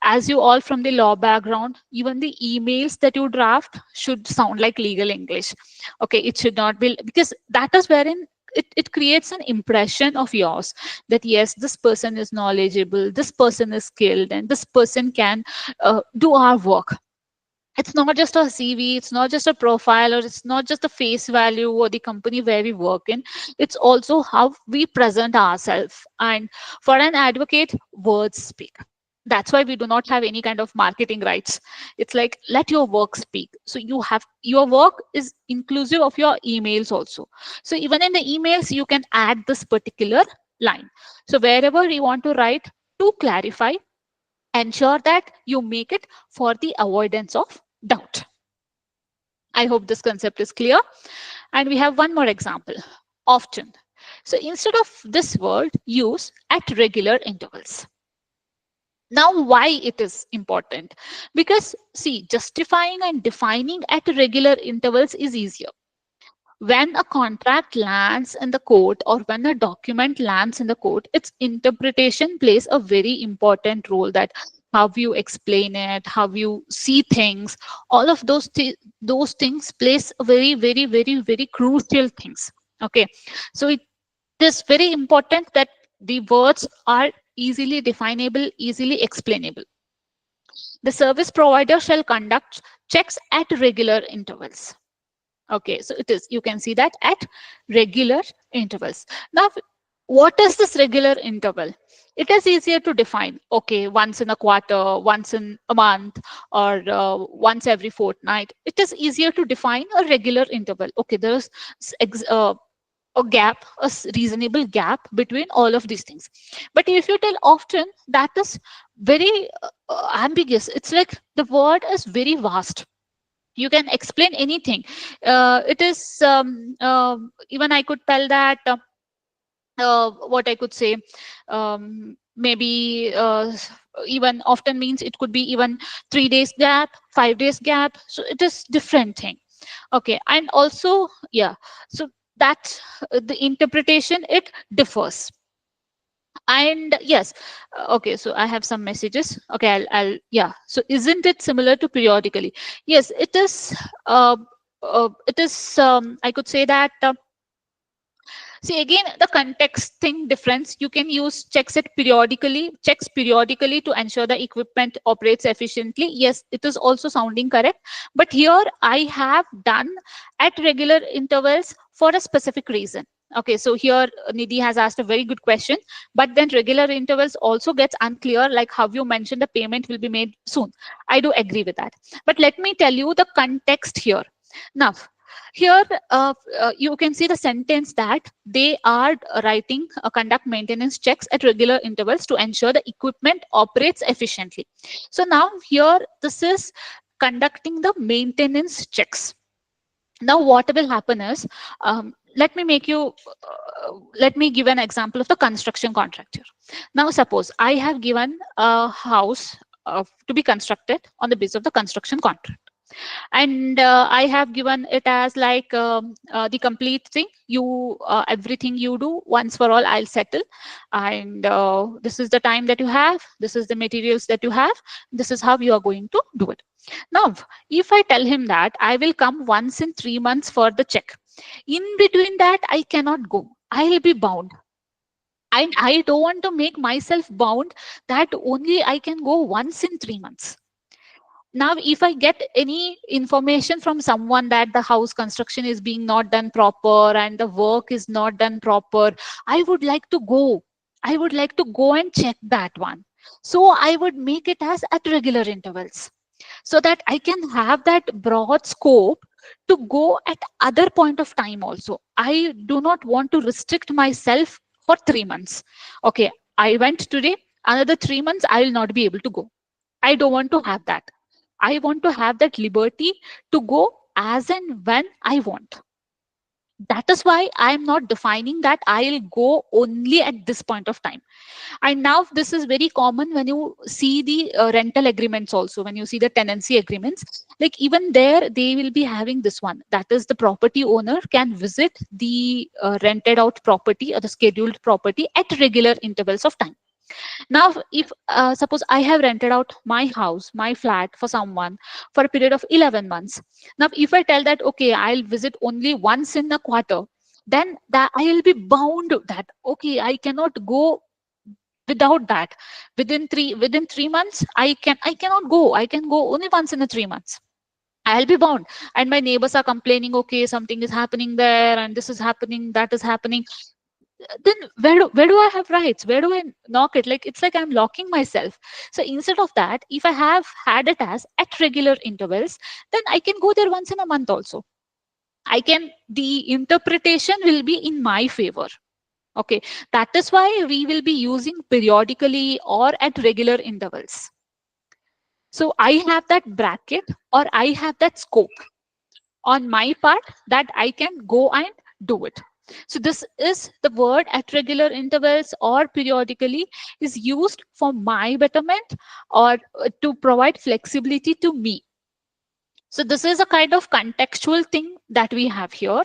as you all from the law background, even the emails that you draft should sound like legal English. Okay, it should not be, because that is wherein it creates an impression of yours that yes, this person is knowledgeable, this person is skilled, and this person can do our work. It's not just a CV, it's not just a profile, or it's not just the face value or the company where we work in. It's also how we present ourselves. And for an advocate, words speak. That's why we do not have any kind of marketing rights. It's like, let your work speak. So you have, your work is inclusive of your emails also. So even in the emails, you can add this particular line. So wherever you want to write to clarify, ensure that you make it for the avoidance of doubt. I hope this concept is clear. And we have one more example, often. So instead of this word, use at regular intervals. Now, why it is important? Because see, justifying and defining at regular intervals is easier. When a contract lands in the court, or when a document lands in the court, its interpretation plays a very important role. That how you explain it, how you see things, all of those things plays a very, very, very, very crucial things. Okay, so it is very important that the words are easily definable, easily explainable. The service provider shall conduct checks at regular intervals. Okay, so it is, you can see that at regular intervals. Now, what is this regular interval? It is easier to define. Okay, once in a quarter, once in a month, or once every fortnight. It is easier to define a regular interval. Okay, there's a gap, reasonable gap between all of these things. But if you tell often, that is very ambiguous. It's like the word is very vast. You can explain anything. It is even I could tell that what I could say, maybe even often means it could be even 3 days gap, 5 days gap. So it is different thing. Okay, and also, yeah, so that the interpretation, it differs. And yes, okay, so I have some messages. Okay, I'll yeah, so isn't it similar to periodically? Yes, it is. It is, I could say that see, again, the context thing difference. You can use checks periodically to ensure the equipment operates efficiently. Yes, it is also sounding correct. But here I have done at regular intervals for a specific reason. Okay, so here Nidhi has asked a very good question, but then regular intervals also gets unclear, like how you mentioned the payment will be made soon. I do agree with that. But let me tell you the context here. Now, here you can see the sentence that they are writing conduct maintenance checks at regular intervals to ensure the equipment operates efficiently. So now here this is conducting the maintenance checks. Now what will happen is, let me give an example of the construction contractor. Now suppose I have given a house to be constructed on the basis of the construction contract, and I have given it as like the complete thing. You everything you do once for all, I'll settle, and this is the time that you have, this is the materials that you have, this is how you are going to do it. Now if I tell him that I will come once in 3 months for the check, in between that I cannot go, I'll be bound. And I don't want to make myself bound that only I can go once in 3 months. Now if I get any information from someone that the house construction is being not done proper and the work is not done proper, I would like to go, and check that one. So I would make it as at regular intervals, so that I can have that broad scope to go at other point of time also. I do not want to restrict myself for 3 months. Okay, I went today, another 3 months I will not be able to go. I don't want to have that. I want to have that liberty to go as and when I want. That is why I am not defining that I'll go only at this point of time. And now this is very common when you see the rental agreements also, when you see the tenancy agreements, like even there they will be having this one, that is the property owner can visit the rented out property or the scheduled property at regular intervals of time. Now if suppose I have rented out my house, my flat for someone for a period of 11 months. Now if I tell that okay, I'll visit only once in a quarter, then that I will be bound that okay, I cannot go without that. Within 3 months I cannot go, I can go only once in a 3 months. I'll be bound. And my neighbors are complaining, okay, something is happening there and this is happening, that is happening. Then where do I have rights? Where do I knock it? Like it's like I'm locking myself. So instead of that, if I have had it as at regular intervals, then I can go there once in a month also. The interpretation will be in my favor. Okay, that is why we will be using periodically or at regular intervals. So I have that bracket or I have that scope on my part that I can go and do it. So this is the word at regular intervals or periodically is used for my betterment or to provide flexibility to me. So this is a kind of contextual thing that we have here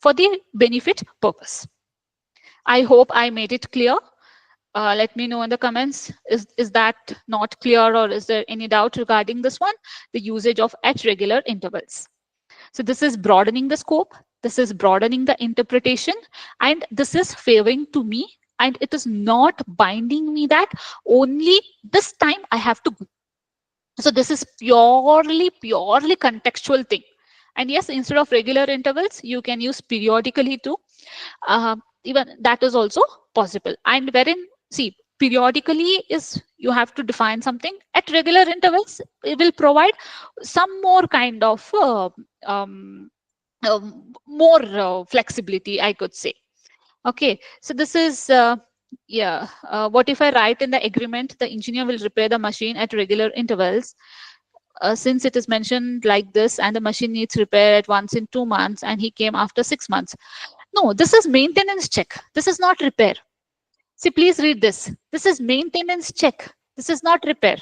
for the benefit purpose. I hope I made it clear. Let me know in the comments, is that not clear or is there any doubt regarding this one, the usage of at regular intervals. So this is broadening the scope, this is broadening the interpretation, and this is favoring to me, and it is not binding me that only this time I have to go. So this is purely contextual thing. And yes, instead of regular intervals, you can use periodically too. Even that is also possible. And wherein, see, periodically is you have to define something. At regular intervals, it will provide some more kind of more flexibility, I could say. Okay, so this is what if I write in the agreement, the engineer will repair the machine at regular intervals. Since it is mentioned like this and the machine needs repair at once in 2 months and he came after 6 months. No, this is maintenance check. This is not repair. See, please read this. This is maintenance check. This is not repair.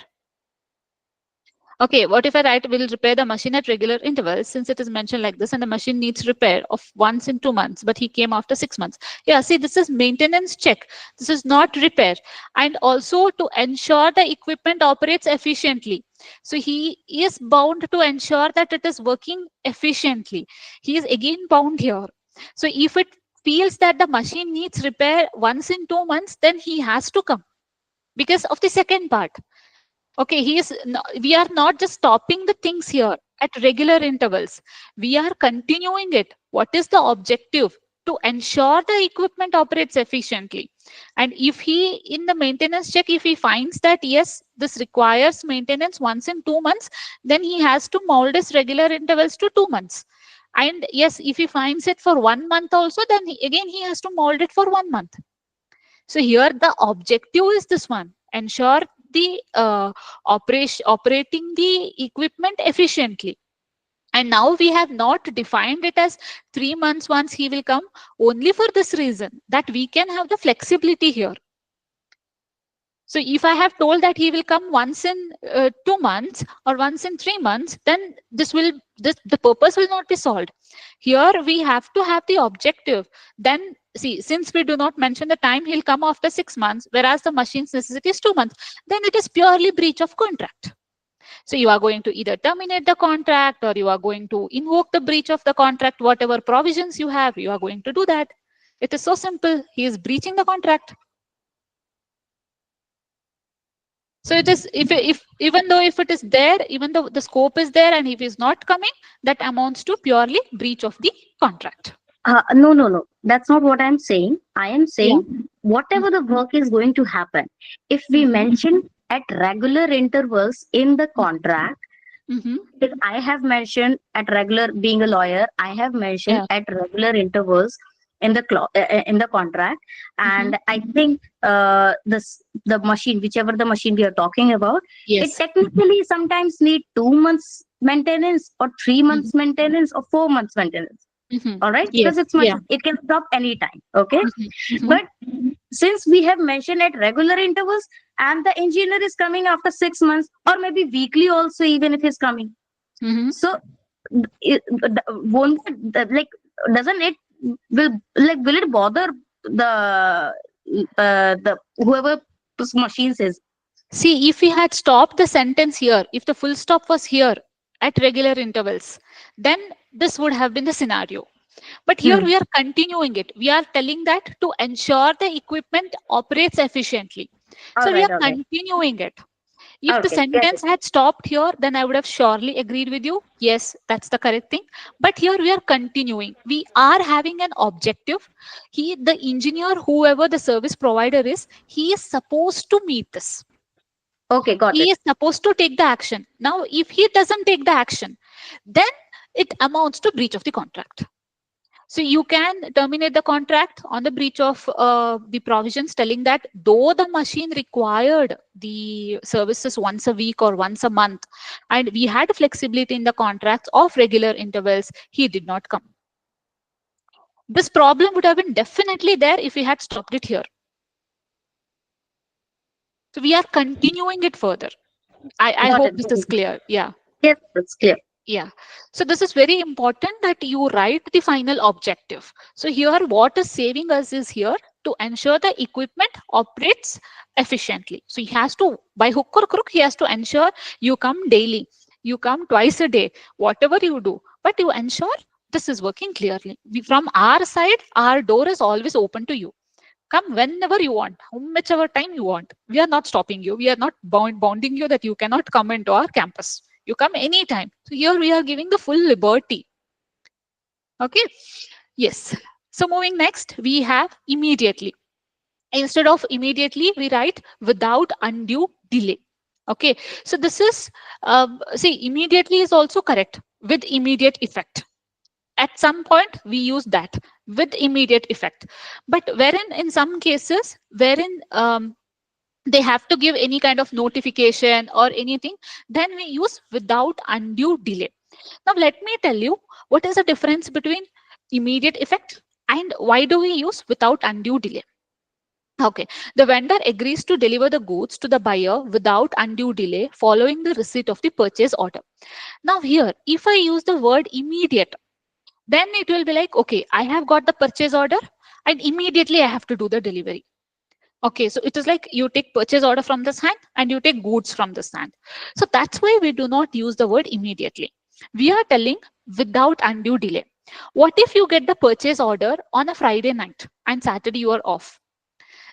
Okay, what if I write will repair the machine at regular intervals, since it is mentioned like this and the machine needs repair of once in 2 months, but he came after 6 months. Yeah, see, this is maintenance check. This is not repair. And also to ensure the equipment operates efficiently. So he is bound to ensure that it is working efficiently. He is again bound here. So if it feels that the machine needs repair once in 2 months, then he has to come because of the second part. Okay, we are not just stopping the things here at regular intervals. We are continuing it. What is the objective? To ensure the equipment operates efficiently. And if he, in the maintenance check, if he finds that, yes, this requires maintenance once in 2 months, then he has to mold his regular intervals to 2 months. And yes, if he finds it for 1 month also, then again, he has to mold it for 1 month. So here the objective is this one, ensure the operating the equipment efficiently. And now we have not defined it as 3 months once he will come, only for this reason that we can have the flexibility here. So if I have told that he will come once in 2 months or once in 3 months, then the purpose will not be solved. Here we have to have the objective. Then see, since we do not mention the time he'll come after 6 months, whereas the machine's necessity is 2 months, then it is purely breach of contract. So you are going to either terminate the contract or you are going to invoke the breach of the contract, whatever provisions you have, you are going to do that. It is so simple. He is breaching the contract. So it is, if even though if it is there, even though the scope is there, and if he is not coming, that amounts to purely breach of the contract. No. That's not what I'm saying. I am saying whatever the work is going to happen, if we mention at regular intervals in the contract, if I have mentioned at regular, being a lawyer, I have mentioned at regular intervals in the contract, and I think the machine, whichever the machine we are talking about, it technically sometimes need 2 months maintenance or 3 months maintenance or 4 months maintenance. All right, because it's it can stop anytime. Okay, but since we have mentioned at regular intervals, and the engineer is coming after 6 months or maybe weekly also, even if he's coming, so won't like, doesn't it will it bother the whoever this machine says? See, if we had stopped the sentence here, if the full stop was here at regular intervals, then this would have been the scenario. But here we are continuing it. We are telling that to ensure the equipment operates efficiently. So we are continuing it. If the sentence had stopped here, then I would have surely agreed with you. Yes, that's the correct thing. But here we are continuing. We are having an objective. The engineer, whoever the service provider is, he is supposed to meet this. Okay, got it. He is supposed to take the action. Now, if he doesn't take the action, then it amounts to breach of the contract. So you can terminate the contract on the breach of the provisions telling that though the machine required the services once a week or once a month, and we had flexibility in the contracts of regular intervals, he did not come. This problem would have been definitely there if we had stopped it here. So we are continuing it further. I hope this is clear. Yeah. Yes, it's clear. Yeah. So this is very important that you write the final objective. So here what is saving us is here to ensure the equipment operates efficiently. So he has to, by hook or crook, he has to ensure you come daily, you come twice a day, whatever you do, but you ensure this is working clearly. From our side, our door is always open to you. Come whenever you want, whichever time you want. We are not stopping you. We are not bounding you that you cannot come into our campus. You come anytime. So here we are giving the full liberty. Okay. Yes. So moving next, we have immediately. Instead of immediately, we write without undue delay. Okay. So this is, see, immediately is also correct, with immediate effect. At some point, we use that with immediate effect. But wherein in some cases, wherein they have to give any kind of notification or anything, then we use without undue delay. Now, let me tell you what is the difference between immediate effect and why do we use without undue delay. Okay, the vendor agrees to deliver the goods to the buyer without undue delay following the receipt of the purchase order. Now here, if I use the word immediate, then it will be like, okay, I have got the purchase order and immediately I have to do the delivery. Okay, so it is like you take purchase order from this hand and you take goods from this hand. So that's why we do not use the word immediately. We are telling without undue delay. What if you get the purchase order on a Friday night and Saturday you are off?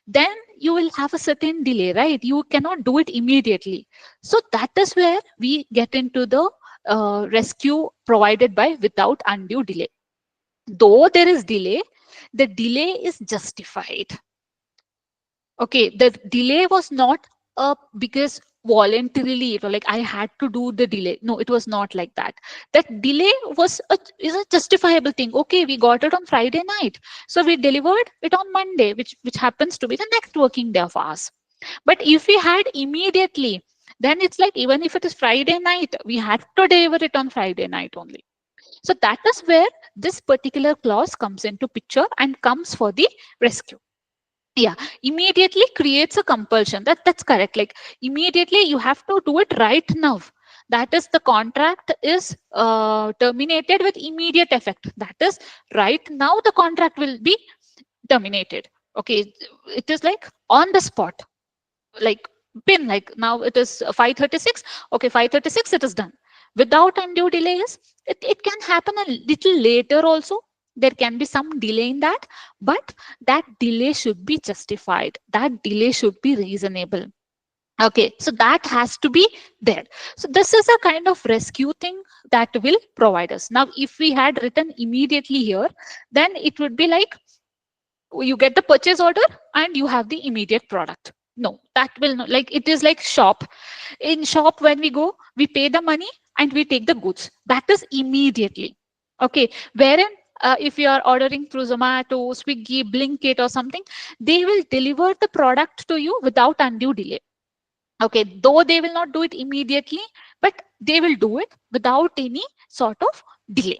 Then you will have a certain delay, right? You cannot do it immediately. So that is where we get into the rescue provided by without undue delay. Though there is delay, the delay is justified. Okay, the delay was not because voluntarily, like I had to do the delay. No, it was not like that. That delay is a justifiable thing. Okay, we got it on Friday night, so we delivered it on Monday, which happens to be the next working day of ours. But if we had immediately, then it's like even if it is Friday night, we have to deliver it on Friday night only. So that is where this particular clause comes into picture and comes for the rescue. Yeah, immediately creates a compulsion. That's correct. Like immediately you have to do it right now. That is, the contract is terminated with immediate effect. That is, right now the contract will be terminated. Okay, it is like on the spot, like pin, like now it is 5:36. Okay, 5:36 it is done without undue delays. It can happen a little later also. There can be some delay in that, but that delay should be justified. That delay should be reasonable. Okay, so that has to be there. So this is a kind of rescue thing that will provide us. Now, if we had written immediately here, then it would be like you get the purchase order and you have the immediate product. No, that will not. Like it is like shop. In shop, when we go, we pay the money and we take the goods. That is immediately. Okay, wherein if you are ordering through Zomato, Swiggy, Blinkit or something, they will deliver the product to you without undue delay. Okay, though they will not do it immediately, but they will do it without any sort of delay.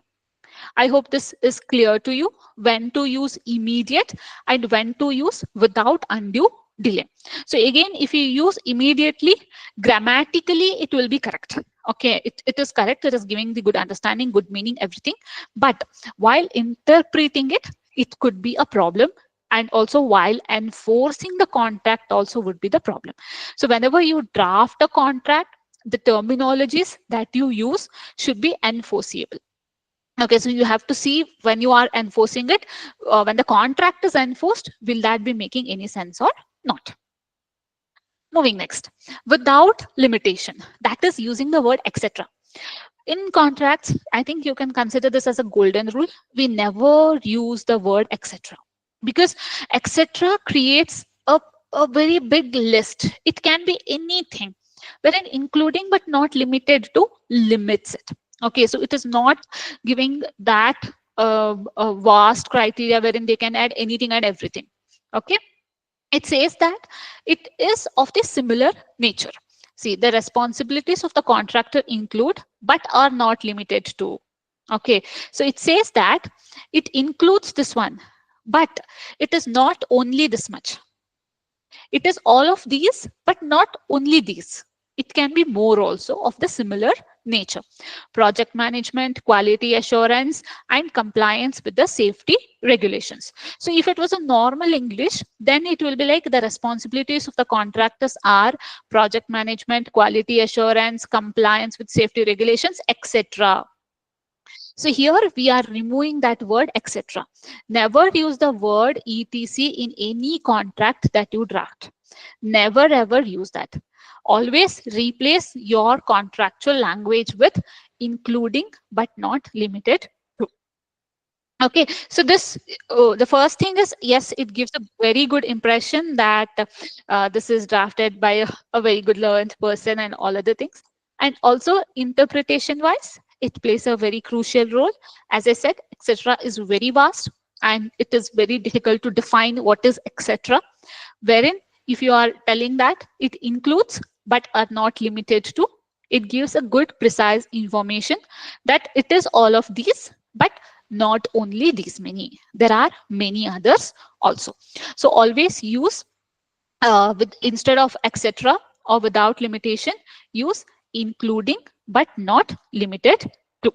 I hope this is clear to you, when to use immediate and when to use without undue delay. So again, if you use immediately, grammatically, it will be correct. Okay, it is correct. It is giving the good understanding, good meaning, everything. But while interpreting it, it could be a problem. And also while enforcing the contract also would be the problem. So whenever you draft a contract, the terminologies that you use should be enforceable. Okay, so you have to see when you are enforcing it, when the contract is enforced, will that be making any sense or not? Moving next, without limitation, that is using the word etc. In contracts, I think you can consider this as a golden rule. We never use the word etc. because etc. creates a very big list. It can be anything, wherein including but not limited to limits it. Okay, so it is not giving that a vast criteria wherein they can add anything and everything. Okay, it says that it is of the similar nature. See, the responsibilities of the contractor include but are not limited to. Okay, so it says that it includes this one, but it is not only this much. It is all of these, but not only these. It can be more also of the similar nature. Project management, quality assurance, and compliance with the safety regulations. So if it was a normal English, then it will be like the responsibilities of the contractors are project management, quality assurance, compliance with safety regulations, etc. So here we are removing that word etc. Never use the word etc in any contract that you draft. Never ever use that. Always replace your contractual language with including but not limited to. Okay, so this the first thing is, yes, it gives a very good impression that this is drafted by a very good learned person and all other things. And also interpretation wise, it plays a very crucial role. As I said, etc. is very vast and it is very difficult to define what is etc. Wherein if you are telling that it includes but are not limited to, it gives a good precise information that it is all of these, but not only these many. There are many others also. So always use with instead of etc. or without limitation, use including but not limited to.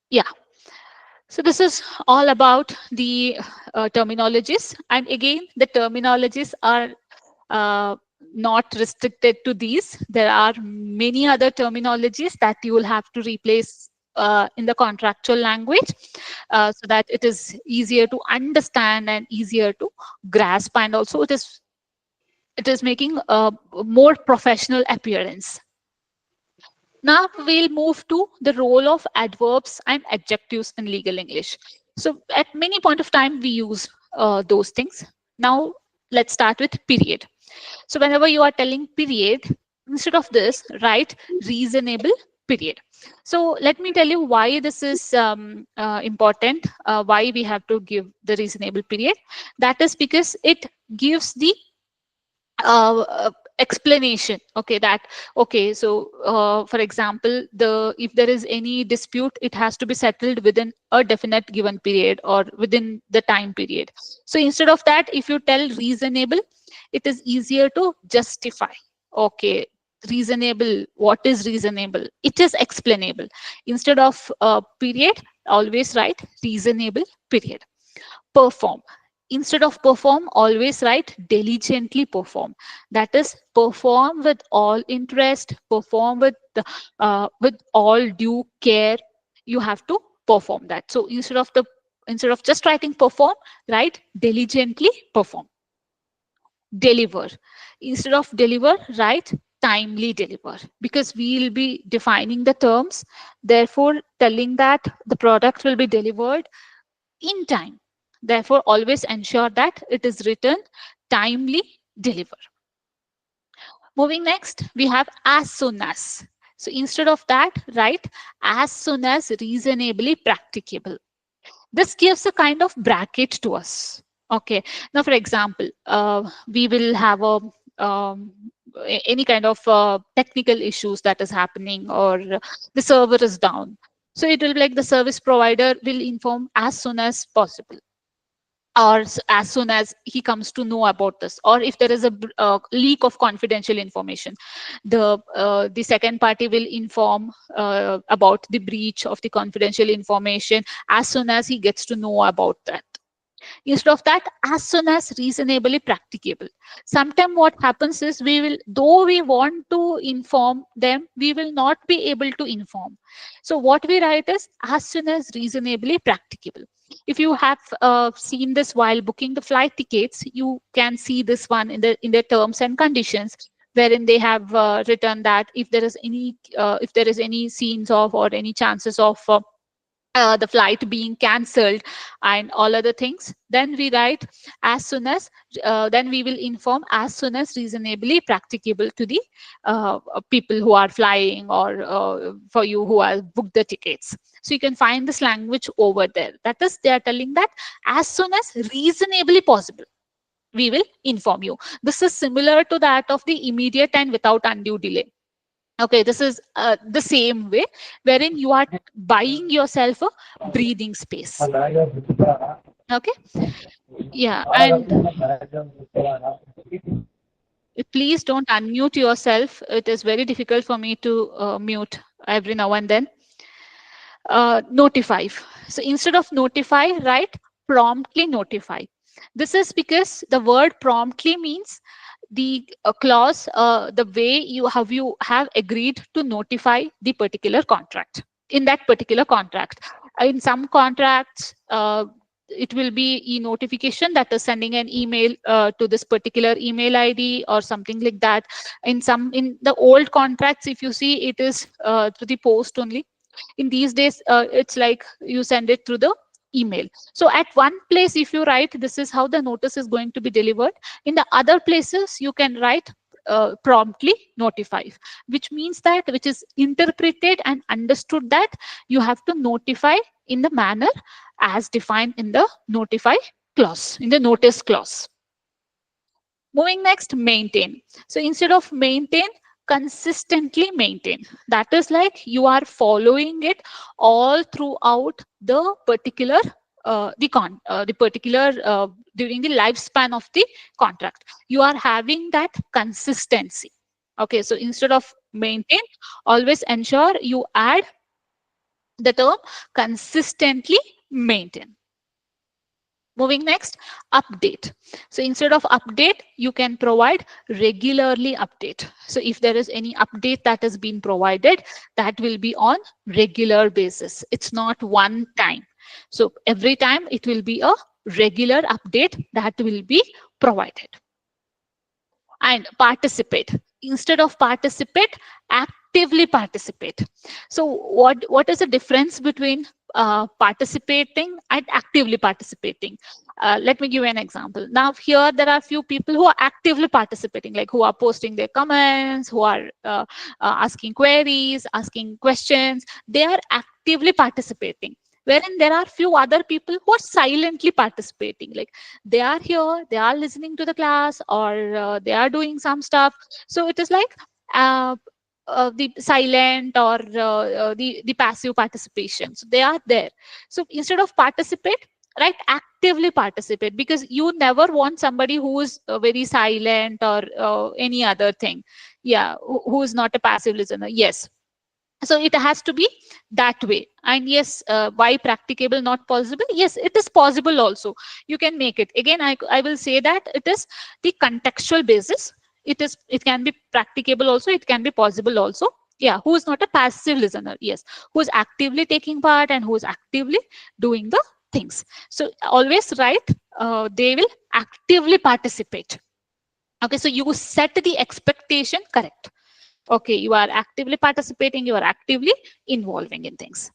Yeah. So this is all about the terminologies. And again, the terminologies are not restricted to these. There are many other terminologies that you will have to replace in the contractual language so that it is easier to understand and easier to grasp. And also it is making a more professional appearance. Now we'll move to the role of adverbs and adjectives in legal English. So at many point of time, we use those things. Now let's start with period. So whenever you are telling period, instead of this, write reasonable period. So let me tell you why this is important, why we have to give the reasonable period. That is because it gives the explanation. Okay, that okay, so for example, if there is any dispute, it has to be settled within a definite given period or within the time period. So instead of that, if you tell reasonable, it is easier to justify. Okay, reasonable, what is reasonable? It is explainable. Instead of period, always write reasonable period. Perform, instead of perform, always write diligently perform. That is, perform with all interest, perform with all due care. You have to perform that. So instead of just writing perform, write diligently perform. Deliver, instead of deliver, write timely deliver, because we will be defining the terms, therefore telling that the product will be delivered in time. Therefore, always ensure that it is written timely deliver. Moving next, we have as soon as. So instead of that, write as soon as reasonably practicable. This gives a kind of bracket to us. Okay. Now, for example, we will have any kind of technical issues that is happening, or the server is down. So it will be like the service provider will inform as soon as possible, or as soon as he comes to know about this, or if there is a leak of confidential information, the second party will inform about the breach of the confidential information as soon as he gets to know about that. Instead of that, as soon as reasonably practicable. Sometimes what happens is, we will, though we want to inform them, we will not be able to inform. So what we write is as soon as reasonably practicable. If you have seen this while booking the flight tickets, you can see this one in the terms and conditions, wherein they have written that if there is any scenes of or any chances of the flight being cancelled and all other things, then we write as soon as then we will inform as soon as reasonably practicable to the people who are flying, or for you who have booked the tickets. So you can find this language over there. That is, they are telling that as soon as reasonably possible, we will inform you. This is similar to that of the immediate and without undue delay. Okay, this is the same way, wherein you are buying yourself a breathing space. Okay, yeah, and please don't unmute yourself. It is very difficult for me to mute every now and then. Notify. So instead of notify, write promptly notify. This is because the word promptly means the clause, the way you have agreed to notify the particular contract. In that particular contract, in some contracts, it will be e-notification, that is sending an email to this particular email ID or something like that. In the old contracts, if you see, it is to the post only. In these days, it's like you send it through the email. So at one place, if you write this is how the notice is going to be delivered, in the other places you can write promptly notify, which means that, which is interpreted and understood that you have to notify in the manner as defined in the notify clause, in the notice clause. Moving next, maintain. So instead of maintain, consistently maintain. That is like you are following it all throughout the particular during the lifespan of the contract. You are having that consistency. Okay, so instead of maintain, always ensure you add the term consistently maintain. Moving next, update. So instead of update, you can provide regularly update. So if there is any update that has been provided, that will be on regular basis. It's not one time. So every time it will be a regular update that will be provided. And participate. Instead of participate, actively participate. So what is the difference between participating and actively participating? Let me give you an example. Now here there are few people who are actively participating, like who are posting their comments, who are asking queries, asking questions. They are actively participating. wherein there are few other people who are silently participating, like they are here, they are listening to the class, or they are doing some stuff. So it is like uh, the silent or the passive participation, so they are there. So instead of participate, right, actively participate, because you never want somebody who is very silent or any other thing, yeah, who is not a passive listener. Yes, so it has to be that way. And yes, why practicable not possible? Yes, it is possible also. You can make it. Again, I will say that it is the contextual basis. It can be practicable also, it can be possible also. Yeah, who is not a passive listener? Yes, who is actively taking part and who is actively doing the things. So always write, they will actively participate. Okay, so you set the expectation correct. Okay, you are actively participating, you are actively involving in things.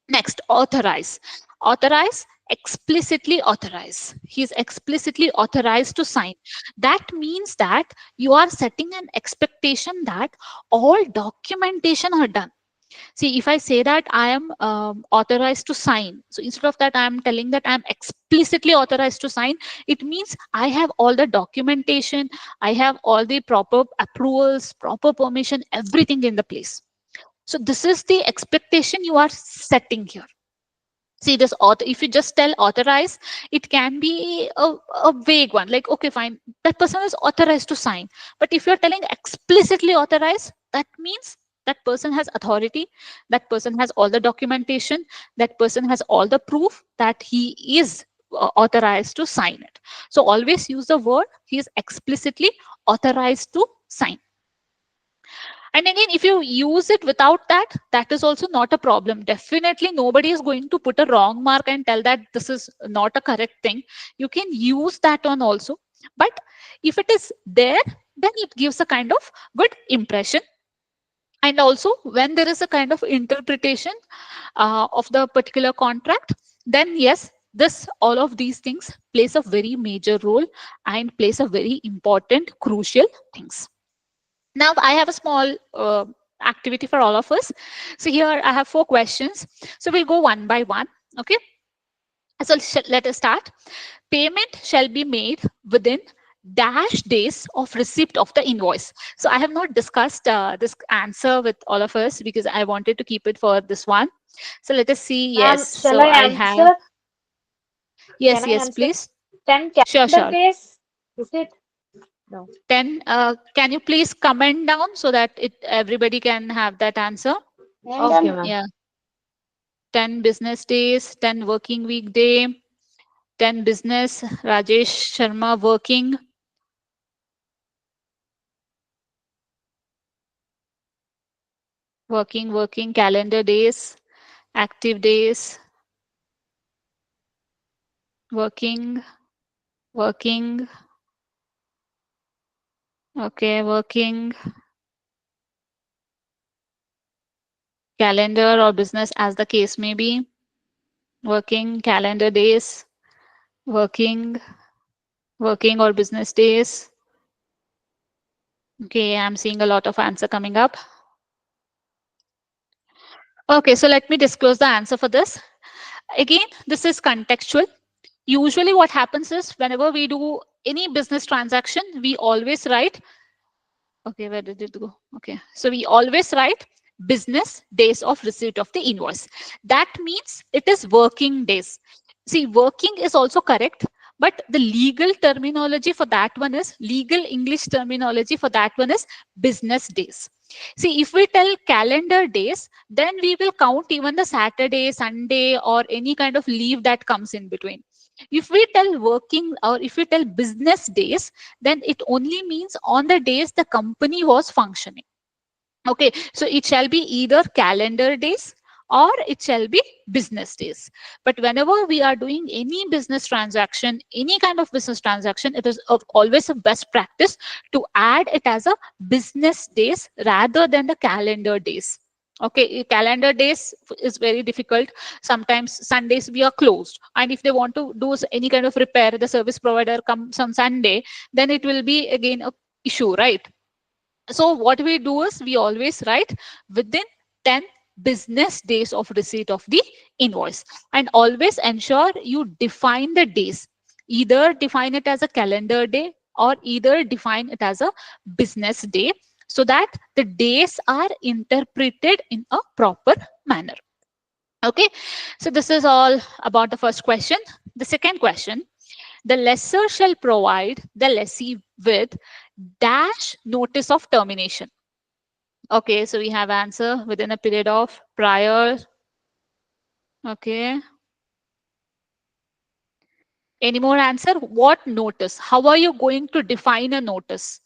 Next, authorize. Authorize, explicitly authorize. He is explicitly authorized to sign. That means that you are setting an expectation that all documentation are done. See, if I say that I am authorized to sign, so instead of that, I am telling that I am explicitly authorized to sign. It means I have all the documentation, I have all the proper approvals, proper permission, everything in the place. So this is the expectation you are setting here. See, this author, if you just tell authorize, it can be a vague one, like, okay, fine, that person is authorized to sign. But if you're telling explicitly authorize, that means that person has authority, that person has all the documentation, that person has all the proof that he is authorized to sign it. So always use the word he is explicitly authorized to sign. And again, if you use it without that, that is also not a problem. Definitely nobody is going to put a wrong mark and tell that this is not a correct thing. You can use that one also. But if it is there, then it gives a kind of good impression. And also, when there is a kind of interpretation of the particular contract, then yes, this all of these things plays a very major role and plays a very important, crucial things. Now I have a small activity for all of us. So here I have 4 questions. So we'll go one by one. Okay. So let us start. Payment shall be made within dash days of receipt of the invoice. So I have not discussed this answer with all of us because I wanted to keep it for this one. So let us see. Yes. Shall So I I answer? have. Yes, Can I yes, answer? please. 10 Sure, calendar sure. days? Is it? No. 10. Can you please comment down so that everybody can have that answer? Okay, ma'am. Yeah. 10 business days, 10 working week day, 10 business, Rajesh Sharma working. Working, calendar days, active days, working, okay, working, calendar or business as the case may be, working, calendar days, working or business days. Okay, I'm seeing a lot of answer coming up. Okay, so let me disclose the answer for this. Again, this is contextual. Usually what happens is whenever we do any business transaction, we always write, okay, where did it go? Okay, so we always write business days of receipt of the invoice. That means it is working days. See, working is also correct, but the legal terminology for that one is, legal English terminology for that one is business days. See, if we tell calendar days, then we will count even the Saturday, Sunday, or any kind of leave that comes in between. If we tell working or if we tell business days, then it only means on the days the company was functioning. Okay, so it shall be either calendar days or it shall be business days. But whenever we are doing any business transaction, any kind of business transaction, it is always a best practice to add it as a business days rather than the calendar days. Okay, calendar days is very difficult. Sometimes Sundays we are closed, and if they want to do any kind of repair, the service provider comes on Sunday, then it will be again a issue, right? So what we do is we always write within 10 business days of receipt of the invoice. And always ensure you define the days. Either define it as a calendar day or either define it as a business day, so that the days are interpreted in a proper manner. Okay, so this is all about the first question. The second question: the lessor shall provide the lessee with dash notice of termination. Okay, so we have answer within a period of prior. Okay. Any more answer? What notice? How are you going to define a notice?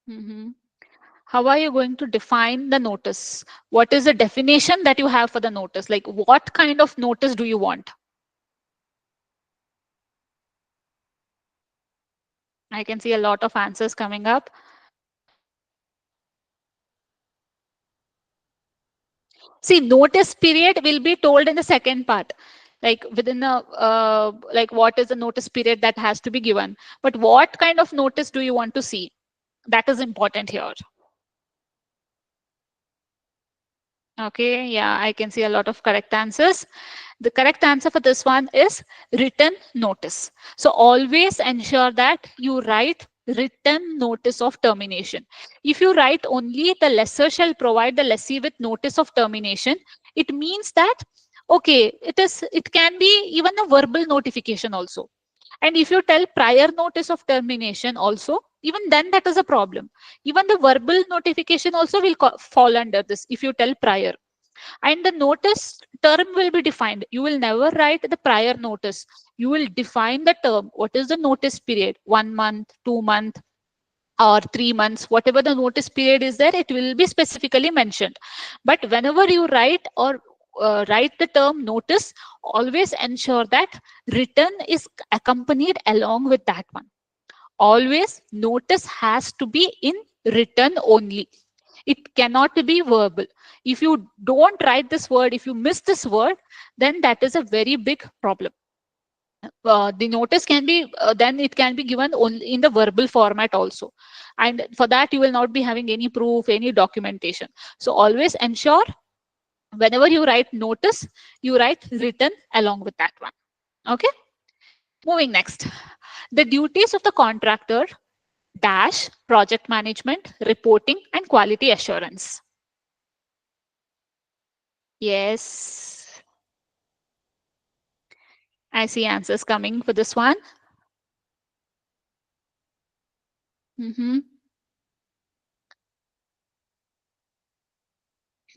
Mhm. How are you going to define the notice? What is the definition that you have for the notice? Like, what kind of notice do you want? I can see a lot of answers coming up. See, notice period will be told in the second part. Like within a, like what is the notice period that has to be given. But what kind of notice do you want to see? That is important here. Okay, yeah, I can see a lot of correct answers. The correct answer for this one is written notice. So always ensure that you write written notice of termination. If you write only the lessor shall provide the lessee with notice of termination, it means that, okay, it can be even a verbal notification also. And if you tell prior notice of termination also, even then that is a problem. Even the verbal notification also will fall under this if you tell prior. And the notice term will be defined. You will never write the prior notice. You will define the term. What is the notice period? 1 month, 2 month, or 3 months, whatever the notice period is there, it will be specifically mentioned. But whenever you write or write the term notice, always ensure that written is accompanied along with that one. Always notice has to be in written only. It cannot be verbal. If you don't write this word, if you miss this word, then that is a very big problem. The notice can be then it can be given only in the verbal format also, and for that you will not be having any proof, any documentation. So always ensure whenever you write notice, you write written along with that one. Okay, moving next. The duties of the contractor dash project management, reporting, and quality assurance. Yes, I see answers coming for this one.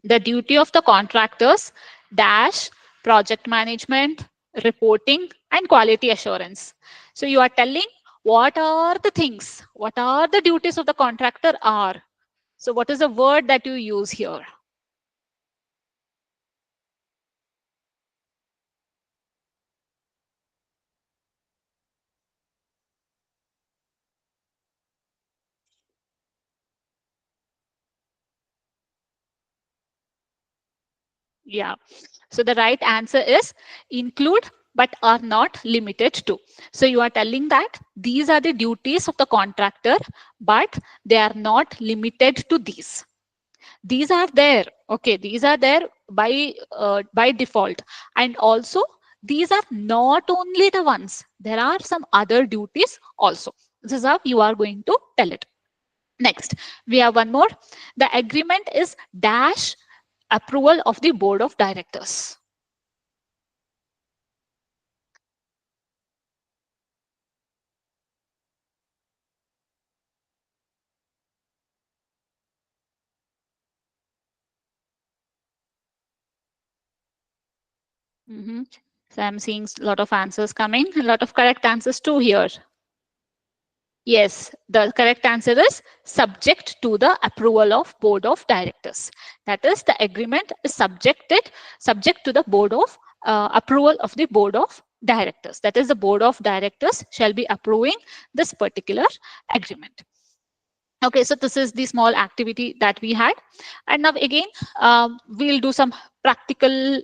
The duty of the contractors dash project management, reporting, and quality assurance. So you are telling what are the things, what are the duties of the contractor are. So what is the word that you use here? Yeah. So the right answer is include but are not limited to. So you are telling that these are the duties of the contractor, but they are not limited to these. These are there. Okay, these are there by default. And also these are not only the ones. There are some other duties also. This is how you are going to tell it. Next, we have one more. The agreement is dash approval of the board of directors. So I'm seeing a lot of answers coming, a lot of correct answers too here. Yes, the correct answer is subject to the approval of board of directors. That is, the agreement is subject to the board of approval of the board of directors. That is, the board of directors shall be approving this particular agreement. Okay, so this is the small activity that we had. And now again, we'll do some practical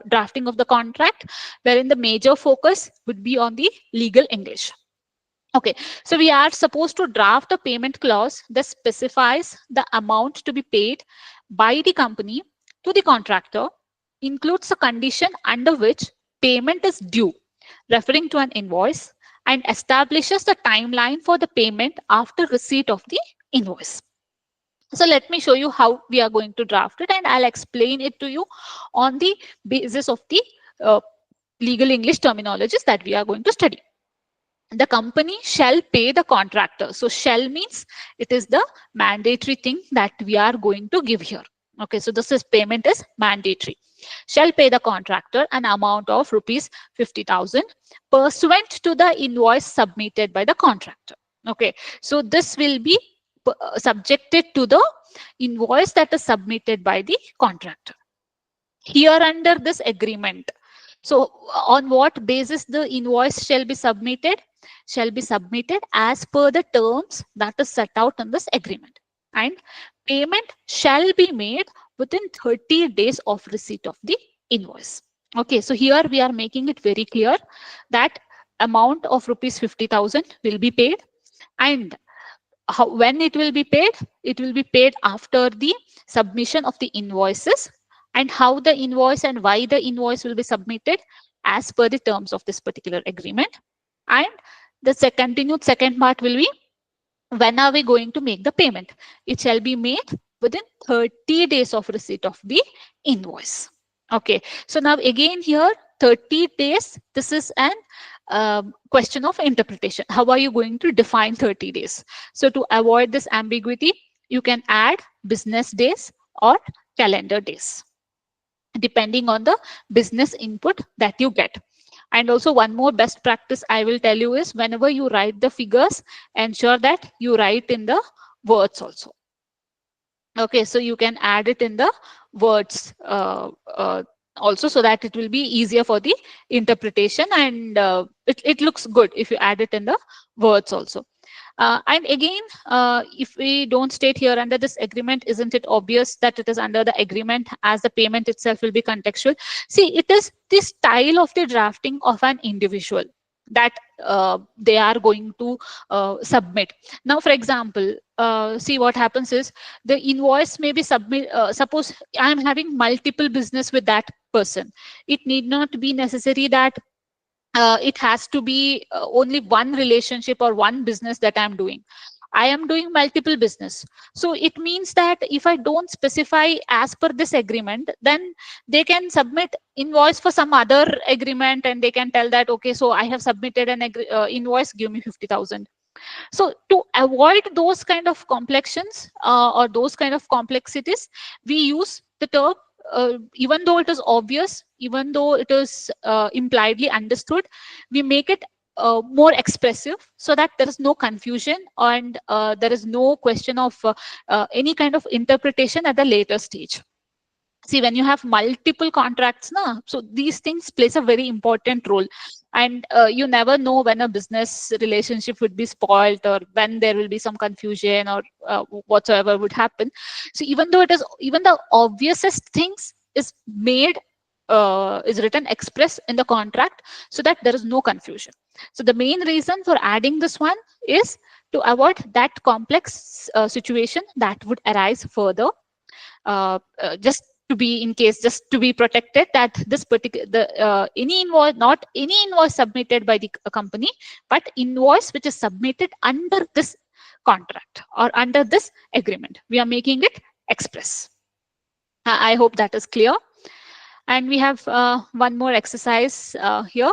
drafting of the contract, wherein the major focus would be on the legal English. Okay, so we are supposed to draft a payment clause that specifies the amount to be paid by the company to the contractor, includes a condition under which payment is due, referring to an invoice, and establishes the timeline for the payment after receipt of the invoice. So let me show you how we are going to draft it, and I'll explain it to you on the basis of the legal English terminologies that we are going to study. The company shall pay the contractor. So shall means it is the mandatory thing that we are going to give here. Okay, so this is payment is mandatory. Shall pay the contractor an amount of rupees 50,000 pursuant to the invoice submitted by the contractor. Okay, so this will be subjected to the invoice that is submitted by the contractor. Here under this agreement, so on what basis the invoice shall be submitted? Shall be submitted as per the terms that is set out in this agreement, and payment shall be made within 30 days of receipt of the invoice. Okay, so here we are making it very clear that amount of rupees 50,000 will be paid, and when it will be paid? It will be paid after the submission of the invoices, and how the invoice and why the invoice will be submitted as per the terms of this particular agreement. And the continued second part will be, when are we going to make the payment? It shall be made within 30 days of receipt of the invoice. Okay, so now again here 30 days, this is an question of interpretation. How are you going to define 30 days? So to avoid this ambiguity, you can add business days or calendar days, depending on the business input that you get. And also one more best practice I will tell you is, whenever you write the figures, ensure that you write in the words also. Okay, so you can add it in the words also, so that it will be easier for the interpretation, and it looks good if you add it in the words also. And again, if we don't state here under this agreement, isn't it obvious that it is under the agreement, as the payment itself will be contextual? See, it is the style of the drafting of an individual that they are going to submit. Now, for example, see what happens is, the invoice may be suppose I am having multiple business with that person. It need not be necessary that it has to be only one relationship or one business that I'm doing. I am doing multiple business. So it means that if I don't specify as per this agreement, then they can submit invoice for some other agreement, and they can tell that, okay, so I have submitted an invoice, give me 50,000. So to avoid those kind of complexions or those kind of complexities, we use the term, even though it is obvious, even though it is impliedly understood, we make it more expressive, so that there is no confusion, and there is no question of any kind of interpretation at the later stage. See, when you have multiple contracts, so these things plays a very important role, and you never know when a business relationship would be spoiled, or when there will be some confusion, or whatsoever would happen. So even though it is, even the obviousest things is made is written express in the contract, so that there is no confusion. So the main reason for adding this one is to avoid that complex situation that would arise further, just to be in case, just to be protected, that this particular any invoice, not any invoice submitted by the company, but invoice which is submitted under this contract or under this agreement, we are making it express. I hope that is clear. And we have one more exercise here.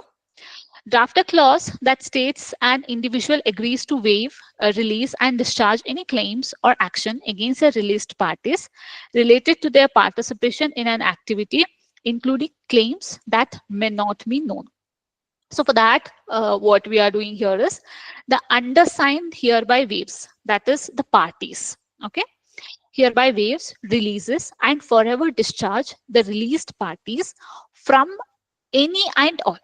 Draft a clause that states an individual agrees to waive, release, and discharge any claims or action against the released parties related to their participation in an activity, including claims that may not be known. So for that, what we are doing here is, the undersigned hereby waives, that is the parties, okay, hereby waives, releases, and forever discharge the released parties from any and all.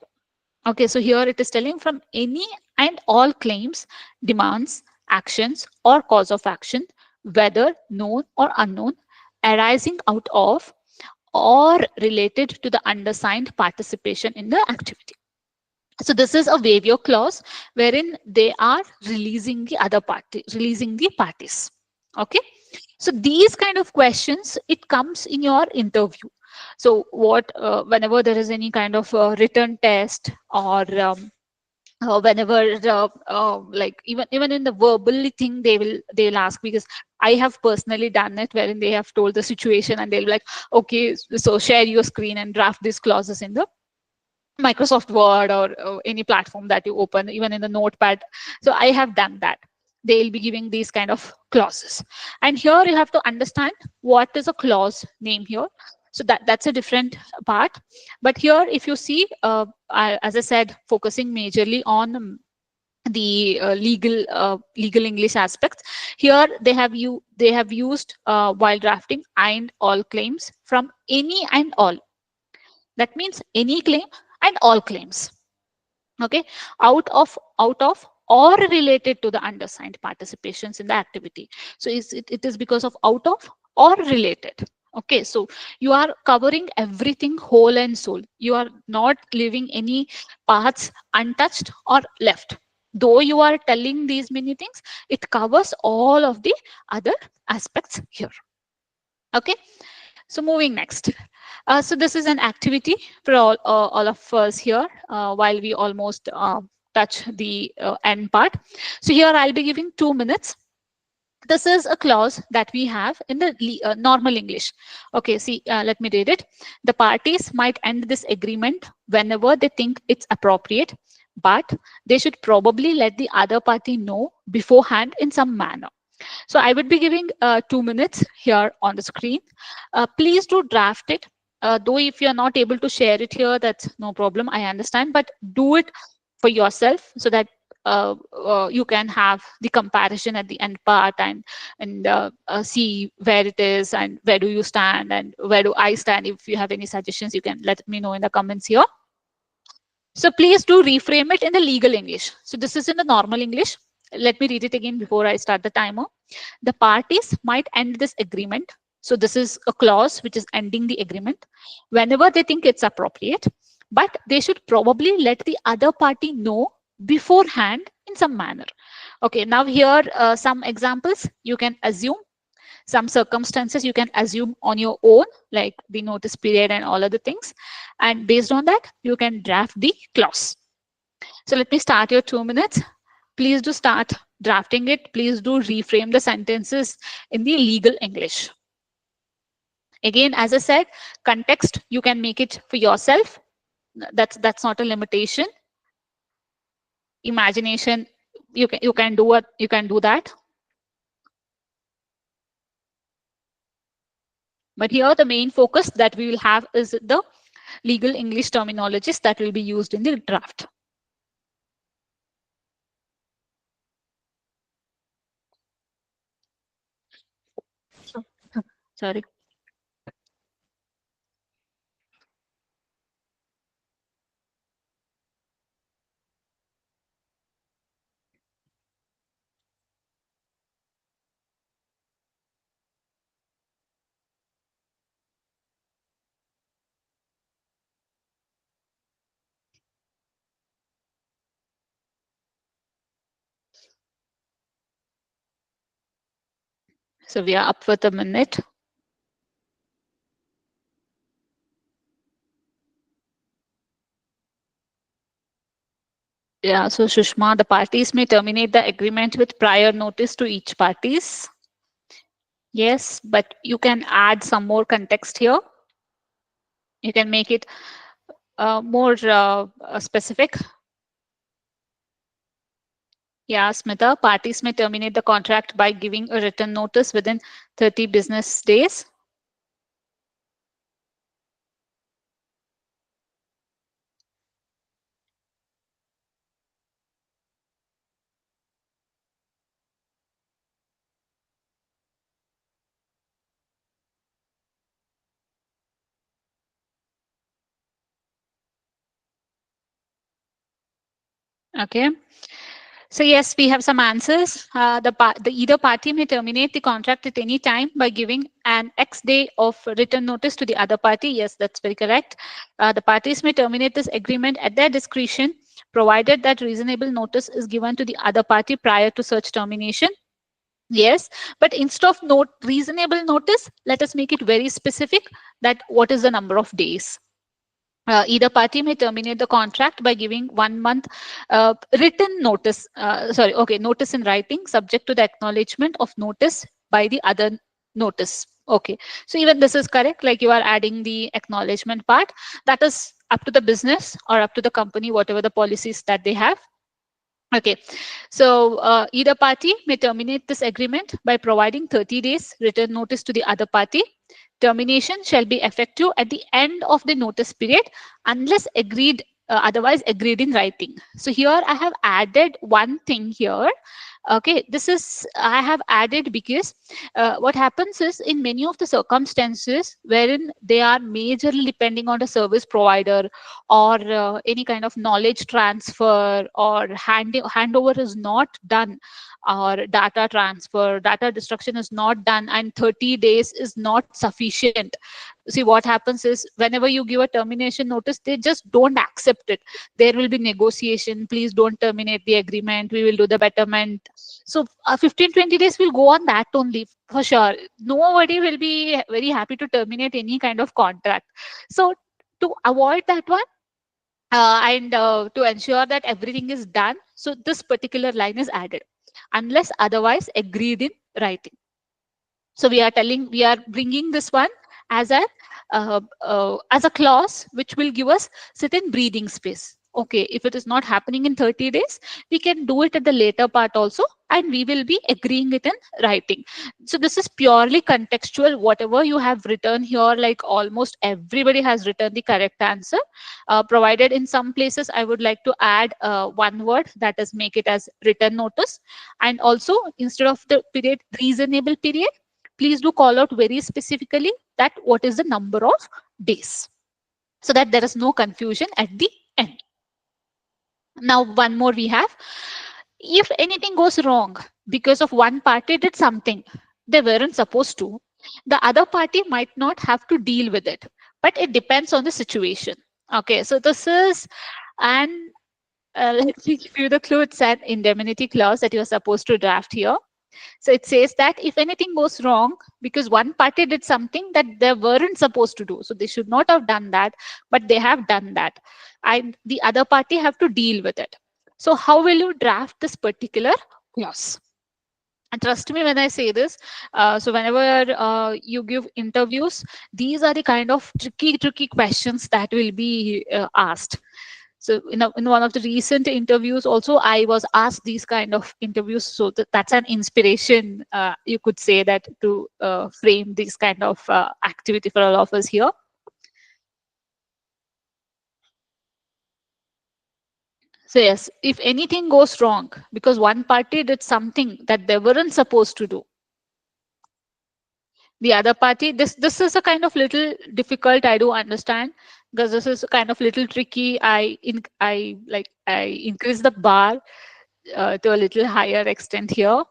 Okay, so here it is telling from any and all claims, demands, actions or cause of action, whether known or unknown, arising out of or related to the undersigned participation in the activity. So this is a waiver clause wherein they are releasing the other party, releasing the parties. Okay. So these kind of questions, it comes in your interview. So what, whenever there is any kind of written test, or whenever like even in the verbally thing, they'll ask, because I have personally done it, wherein they have told the situation and they'll be like, okay, so share your screen and draft these clauses in the Microsoft Word, or any platform that you open, even in the notepad. So I have done that. They'll be giving these kind of clauses. And here you have to understand what is a clause name here. So that's a different part. But here, if you see, as I said, focusing majorly on the legal English aspects. Here they have used, while drafting, and all claims from any and all. That means any claim and all claims. Okay, out of or related to the undersigned participations in the activity. So it is because of out of or related. Okay, so you are covering everything whole and soul. You are not leaving any parts untouched or left. Though you are telling these many things, it covers all of the other aspects here. Okay, so moving next. So this is an activity for all of us here, while we almost touch the end part. So here I'll be giving 2 minutes. This is a clause that we have in the normal English. Okay, see, let me read it. The parties might end this agreement whenever they think it's appropriate, but they should probably let the other party know beforehand in some manner. So I would be giving 2 minutes here on the screen. Please do draft it. Though if you're not able to share it here, that's no problem. I understand, but do it for yourself, so that you can have the comparison at the end part, and see where it is and where do you stand and where do I stand. If you have any suggestions, you can let me know in the comments here. So please do reframe it in the legal English. So this is in the normal English. Let me read it again before I start the timer. The parties might end this agreement. So this is a clause which is ending the agreement whenever they think it's appropriate, but they should probably let the other party know beforehand in some manner. Okay, now here some examples. You can assume some circumstances, you can assume on your own, like the notice period and all other things. And based on that, you can draft the clause. So let me start your 2 minutes. Please do start drafting it. Please do reframe the sentences in the legal English. Again, as I said, context, you can make it for yourself. That's not a limitation. Imagination, you can do what you can do that. But here the main focus that we will have is the legal English terminologies that will be used in the draft. Sorry. So we are up with a minute. Yeah, so Shushma, the parties may terminate the agreement with prior notice to each parties. Yes, but you can add some more context here. You can make it more specific. Yeah, Smita, parties may terminate the contract by giving a written notice within 30 business days. Okay. So yes, we have some answers. The either party may terminate the contract at any time by giving an X day of written notice to the other party. Yes, that's very correct. The parties may terminate this agreement at their discretion, provided that reasonable notice is given to the other party prior to such termination. Yes, but instead of reasonable notice, let us make it very specific that what is the number of days. Either party may terminate the contract by giving 1 month written notice. Notice in writing, subject to the acknowledgement of notice by the other notice. Okay, so even this is correct. Like you are adding the acknowledgement part. That is up to the business or up to the company, whatever the policies that they have. Okay, so either party may terminate this agreement by providing 30 days written notice to the other party. Termination shall be effective at the end of the notice period unless otherwise agreed in writing. So here I have added one thing here. Okay, this is I have added because what happens is in many of the circumstances wherein they are majorly depending on the service provider or any kind of knowledge transfer or handover is not done, or data transfer, data destruction is not done, and 30 days is not sufficient. See, what happens is whenever you give a termination notice, they just don't accept it. There will be negotiation. Please don't terminate the agreement. We will do the betterment. So 15-20 days will go on that only for sure. Nobody will be very happy to terminate any kind of contract. So to avoid that one, and to ensure that everything is done, so this particular line is added unless otherwise agreed in writing. So we are bringing this one as a clause which will give us certain breathing space. Okay, if it is not happening in 30 days, we can do it at the later part also, and we will be agreeing it in writing. So this is purely contextual. Whatever you have written here, like almost everybody has written the correct answer. Provided in some places, I would like to add one word, that is make it as written notice. And also instead of the period, reasonable period, please do call out very specifically that what is the number of days, so that there is no confusion at the end. Now, one more we have. If anything goes wrong because of one party did something they weren't supposed to, the other party might not have to deal with it, but it depends on the situation. Okay, so this is an let me give you the clue. It's an indemnity clause that you're supposed to draft here. So it says that if anything goes wrong because one party did something that they weren't supposed to do, so they should not have done that, but they have done that, and the other party have to deal with it. So how will you draft this particular clause? And trust me when I say this, so whenever you give interviews, these are the kind of tricky questions that will be asked. So in one of the recent interviews also, I was asked these kind of interviews. So that's an inspiration, you could say, that to frame this kind of activity for all of us here. So yes, if anything goes wrong because one party did something that they weren't supposed to do, the other party, this is a kind of little difficult, I do understand, because this is kind of little tricky. I increase the bar to a little higher extent here.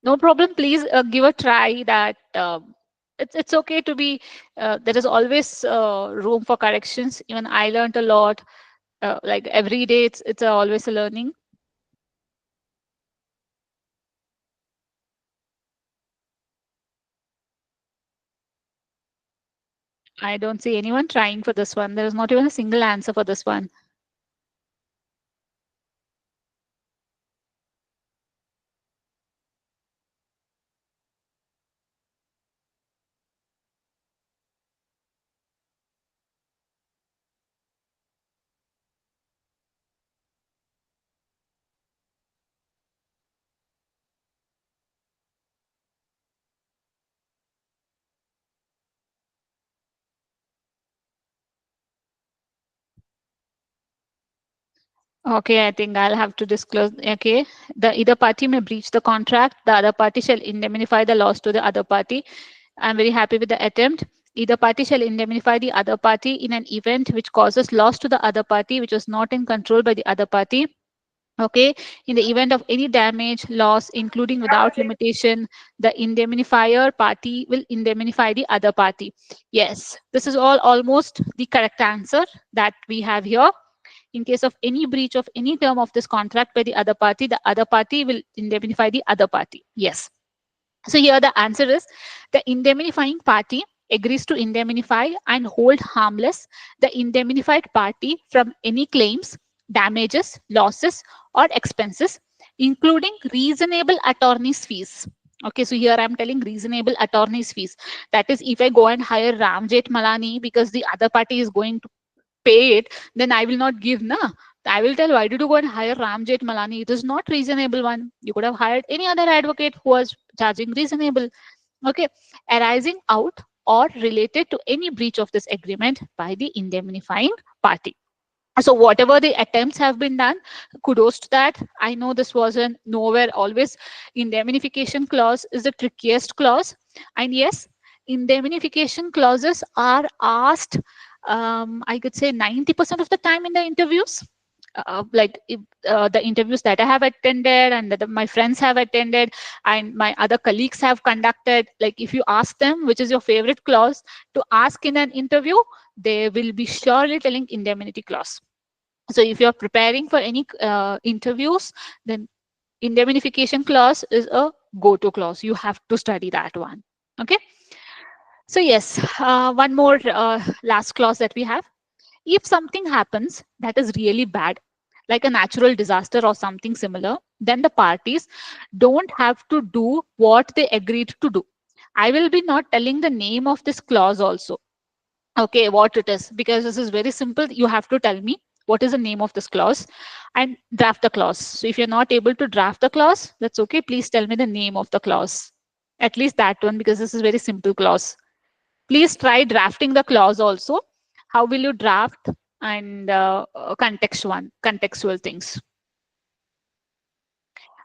No problem, please give a try. That it's okay to be there is always room for corrections. Even I learned a lot, like every day it's always a learning. I don't see anyone trying for this one. There is not even a single answer for this one. Okay, I think I'll have to disclose. Okay, the either party may breach the contract. The other party shall indemnify the loss to the other party. I'm very happy with the attempt. Either party shall indemnify the other party in an event which causes loss to the other party which was not in control by the other party. Okay, in the event of any damage, loss, including without limitation, the indemnifier party will indemnify the other party. Yes, this is all almost the correct answer that we have here. In case of any breach of any term of this contract by the other party will indemnify the other party. Yes. So here the answer is the indemnifying party agrees to indemnify and hold harmless the indemnified party from any claims, damages, losses, or expenses, including reasonable attorney's fees. Okay, so here I'm telling reasonable attorney's fees. That is, if I go and hire Ram Malani because the other party is going to pay it, then I will not give, na. I will tell, why did you go and hire Ram Malani? It is not reasonable one. You could have hired any other advocate who was charging reasonable. Okay, arising out or related to any breach of this agreement by the indemnifying party. So whatever the attempts have been done, kudos to that. I know this wasn't nowhere always. Indemnification clause is the trickiest clause. And yes, indemnification clauses are asked, I could say 90% of the time in the interviews. The interviews that I have attended and that my friends have attended and my other colleagues have conducted, like if you ask them which is your favorite clause to ask in an interview, they will be surely telling indemnity clause. So if you're preparing for any interviews, then indemnification clause is a go-to clause. You have to study that one. Okay. So yes, one more last clause that we have. If something happens that is really bad, like a natural disaster or something similar, then the parties don't have to do what they agreed to do. I will be not telling the name of this clause also. Okay, what it is, because this is very simple. You have to tell me what is the name of this clause and draft the clause. So if you're not able to draft the clause, that's okay. Please tell me the name of the clause. At least that one, because this is very simple clause. Please try drafting the clause also. How will you draft and contextual things?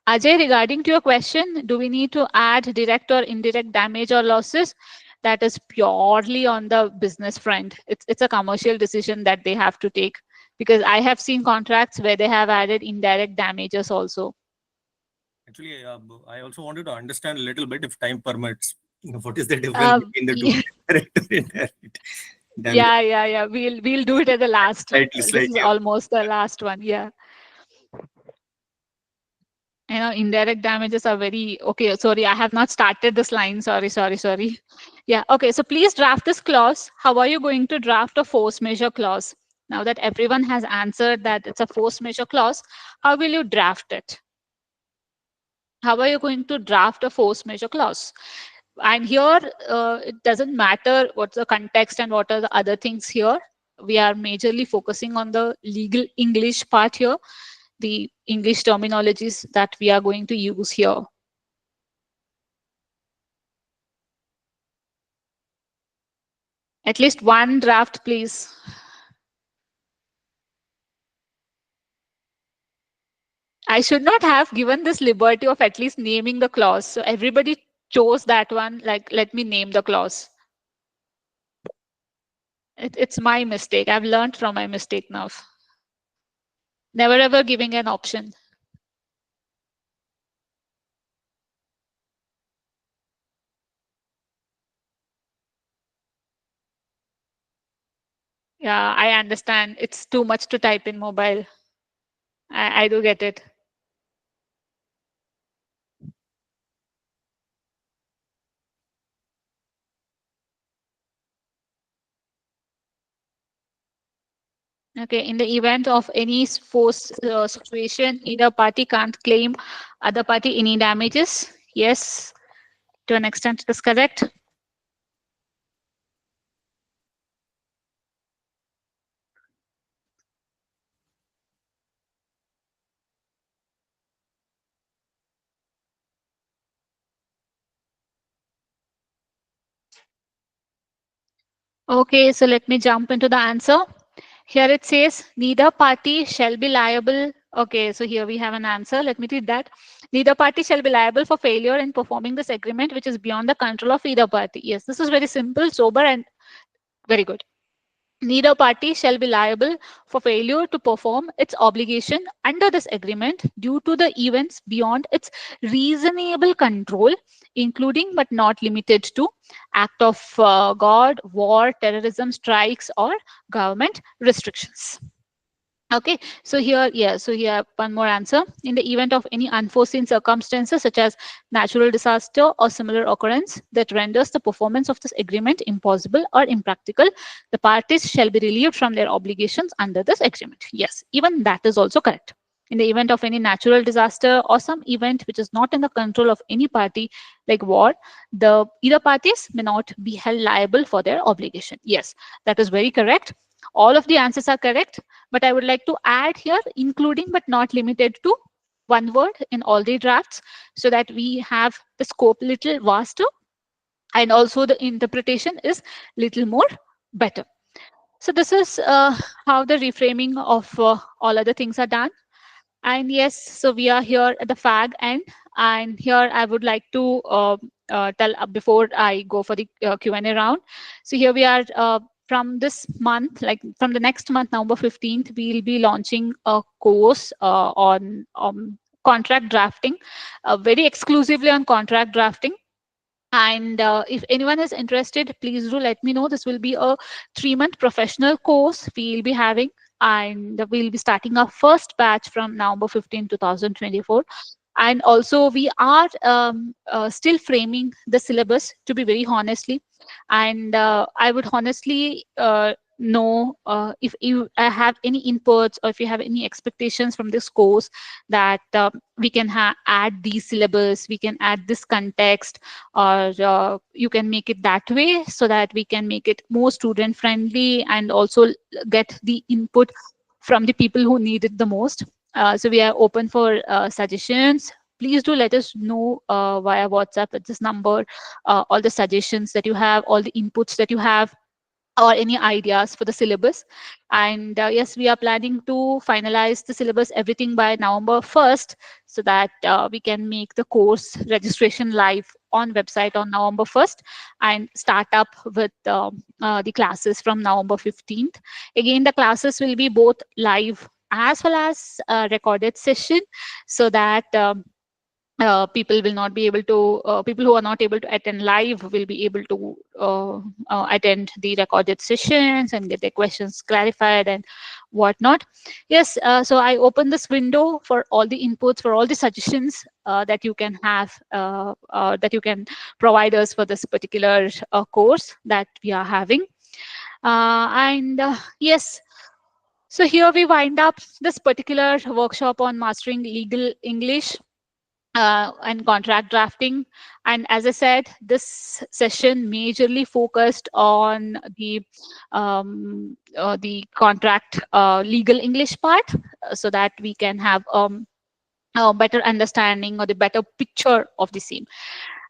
Ajay, regarding to your question, do we need to add direct or indirect damage or losses? That is purely on the business front. It's a commercial decision that they have to take, because I have seen contracts where they have added indirect damages also. Actually, I also wanted to understand a little bit, if time permits, what is the difference between the two? Direct or indirect damage? Yeah. We'll do it at the last. Slightly, This is almost the last one. Yeah. You know, indirect damages are very okay. Sorry, I have not started this line. Sorry. Yeah. Okay. So please draft this clause. How are you going to draft a force majeure clause? Now that everyone has answered that it's a force majeure clause, how will you draft it? How are you going to draft a force majeure clause? And here, it doesn't matter what's the context and what are the other things here. We are majorly focusing on the legal English part here, the English terminologies that we are going to use here. At least one draft, please. I should not have given this liberty of at least naming the clause. So everybody chose that one, like, let me name the clause. It's my mistake. I've learned from my mistake now. Never ever giving an option. Yeah, I understand. It's too much to type in mobile. I do get it. Okay, in the event of any force situation, either party can't claim other party any damages. Yes, to an extent it is correct. Okay, so let me jump into the answer. Here it says neither party shall be liable. Okay, so here we have an answer. Let me read that. Neither party shall be liable for failure in performing this agreement which is beyond the control of either party. Yes, this is very simple, sober, and Very good. Neither party shall be liable for failure to perform its obligation under this agreement due to the events beyond its reasonable control, including but not limited to act of God, war, terrorism, strikes, or government restrictions. Okay, so here one more answer. In the event of any unforeseen circumstances such as natural disaster or similar occurrence that renders the performance of this agreement impossible or impractical, the parties shall be relieved from their obligations under this agreement. Yes, even that is also correct. In the event of any natural disaster or some event which is not in the control of any party, like war, the either parties may not be held liable for their obligation. Yes, that is very correct. All of the answers are correct, but I would like to add here, including but not limited to, one word in all the drafts, so that we have the scope little vaster, and also the interpretation is little more better. So this is how the reframing of all other things are done. And yes, so we are here at the fag end, and here I would like to tell before I go for the Q&A round. So here we are from this month, like from the next month, November 15th, we'll be launching a course on contract drafting, very exclusively on contract drafting. And if anyone is interested, please do let me know. This will be a 3-month professional course we'll be having, and we'll be starting our first batch from November 15, 2024. And also we are still framing the syllabus, to be very honestly. And I would honestly know if you have any inputs, or if you have any expectations from this course, that we can add these syllabus, we can add this context, or you can make it that way, so that we can make it more student friendly and also get the input from the people who need it the most. So we are open for suggestions. Please do let us know via WhatsApp at this number, all the suggestions that you have, all the inputs that you have, or any ideas for the syllabus. And yes, we are planning to finalize the syllabus, everything by November 1st, so that we can make the course registration live on website on November 1st and start up with the classes from November 15th. Again, the classes will be both live as well as recorded session, so that people will not be able to people who are not able to attend live will be able to attend the recorded sessions and get their questions clarified and whatnot. Yes, so I open this window for all the inputs, for all the suggestions that you can have, that you can provide us for this particular course that we are having. And yes, so here we wind up this particular workshop on mastering legal English and contract drafting. And as I said, this session majorly focused on the contract legal English part, so that we can have a better understanding or the better picture of the same.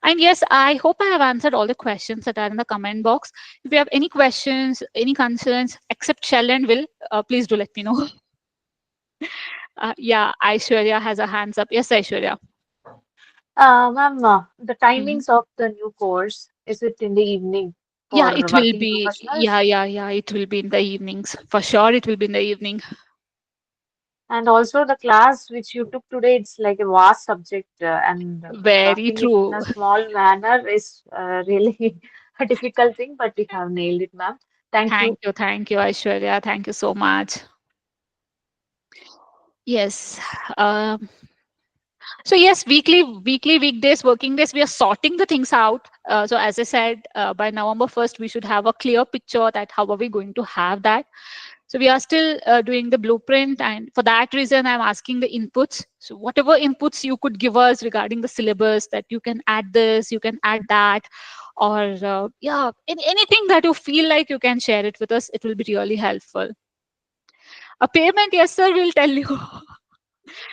And yes, I hope I have answered all the questions that are in the comment box. If you have any questions, any concerns, except Shell and Will, please do let me know. Yeah, Aishwarya has a hands up. Yes, Aishwarya. Ma'am, the timings of the new course, is it in the evening Yeah, for it will working be. professionals? Yeah. It will be in the evenings. For sure, it will be in the evening. And also the class which you took today, it's like a vast subject, and Very drafting it in true. a small manner is really a difficult thing, but you have nailed it, ma'am. Thank you. Thank you, Aishwarya. Thank you so much. Yes. Um, so yes, weekdays, working days, we are sorting the things out. So as I said, by November 1st, we should have a clear picture that how are we going to have that. So we are still doing the blueprint, and for that reason, I'm asking the inputs. So whatever inputs you could give us regarding the syllabus, that you can add this, you can add that, or yeah, anything that you feel like you can share it with us, it will be really helpful. A payment, yes, sir, we'll tell you.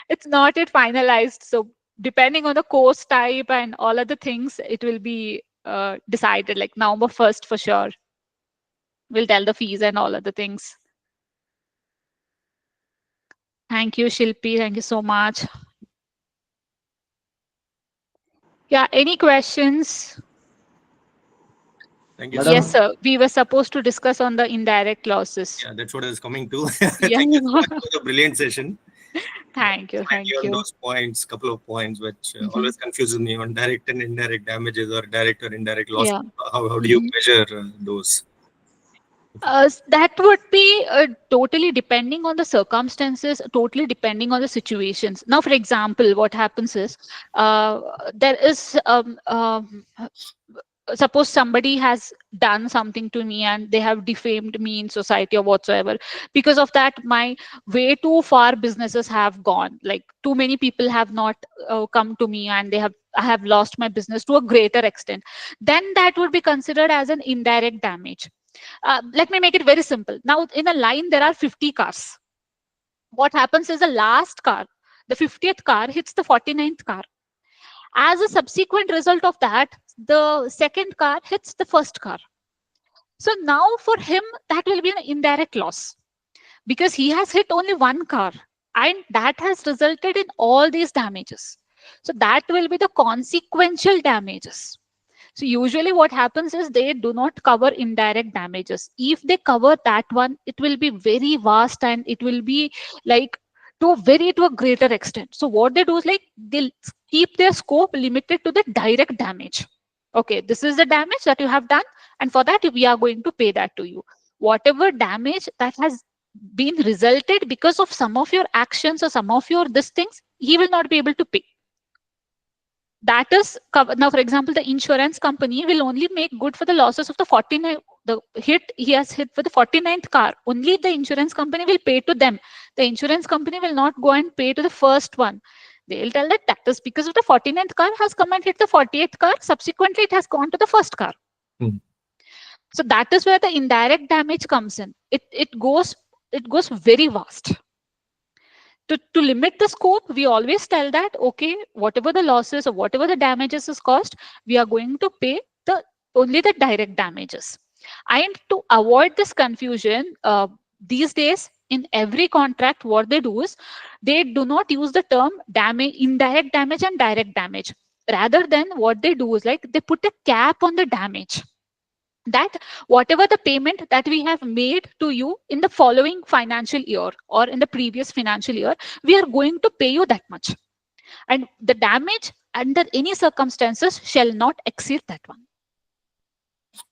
It's not yet finalized. So depending on the course type and all other things, it will be decided like November 1st for sure. We'll tell the fees and all other things. Thank you, Shilpi. Thank you so much. Yeah, any questions? Thank you. Madam? Yes, sir. We were supposed to discuss on the indirect losses. Yeah, that's what I was coming to. Yeah. Thank you so much for the brilliant session. Thank you. Finally, Thank on you. those points, couple of points which Mhm. always confuses me on direct and indirect damages or direct or indirect loss. Yeah. How do you Mhm. measure those? That would be totally depending on the circumstances, totally depending on the situations. Now, for example, what happens is there is suppose somebody has done something to me and they have defamed me in society or whatsoever. Because of that, my way too far businesses have gone. Like too many people have not come to me and I have lost my business to a greater extent. Then that would be considered as an indirect damage. Let me make it very simple. Now, in a line, there are 50 cars. What happens is the last car, the 50th car, hits the 49th car. As a subsequent result of that, the second car hits the first car. So now for him, that will be an indirect loss because he has hit only one car and that has resulted in all these damages. So that will be the consequential damages. So usually what happens is they do not cover indirect damages. If they cover that one, it will be very vast and it will be like to a greater extent. So what they do is like they'll keep their scope limited to the direct damage. Okay, this is the damage that you have done, and for that we are going to pay that to you. Whatever damage that has been resulted because of some of your actions or some of your these things, he will not be able to pay. That is covered. Now, for example, the insurance company will only make good for the losses of the 49, the hit he has hit for the 49th car. Only the insurance company will pay to them. The insurance company will not go and pay to the first one. They'll tell that is because of the 49th car has come and hit the 48th car. Subsequently, it has gone to the first car. Hmm. So that is where the indirect damage comes in. It goes very vast. To limit the scope, we always tell that, okay, whatever the losses or whatever the damages is caused, we are going to pay only the direct damages. And to avoid this confusion, these days, in every contract, what they do is they do not use the term indirect damage and direct damage. Rather than what they do is like they put a cap on the damage, that whatever the payment that we have made to you in the following financial year or in the previous financial year, we are going to pay you that much. And the damage under any circumstances shall not exceed that one.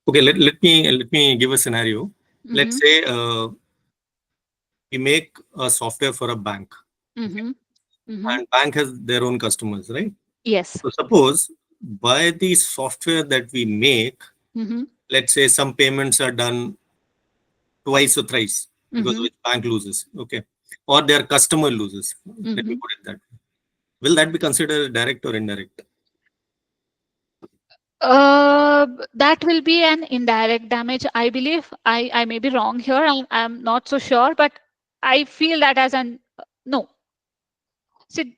Okay, let me give a scenario. Let's say we make a software for a bank, Mm-hmm. Mm-hmm. and bank has their own customers, right? Yes. So suppose by the software that we make, Mm-hmm. let's say some payments are done twice or thrice, because Mm-hmm. which bank loses, okay, or their customer loses. Let me Mm-hmm. put it that way. Will that be considered direct or indirect? That will be an indirect damage, I believe. I may be wrong here. I'm not so sure, but I feel that as an no. See,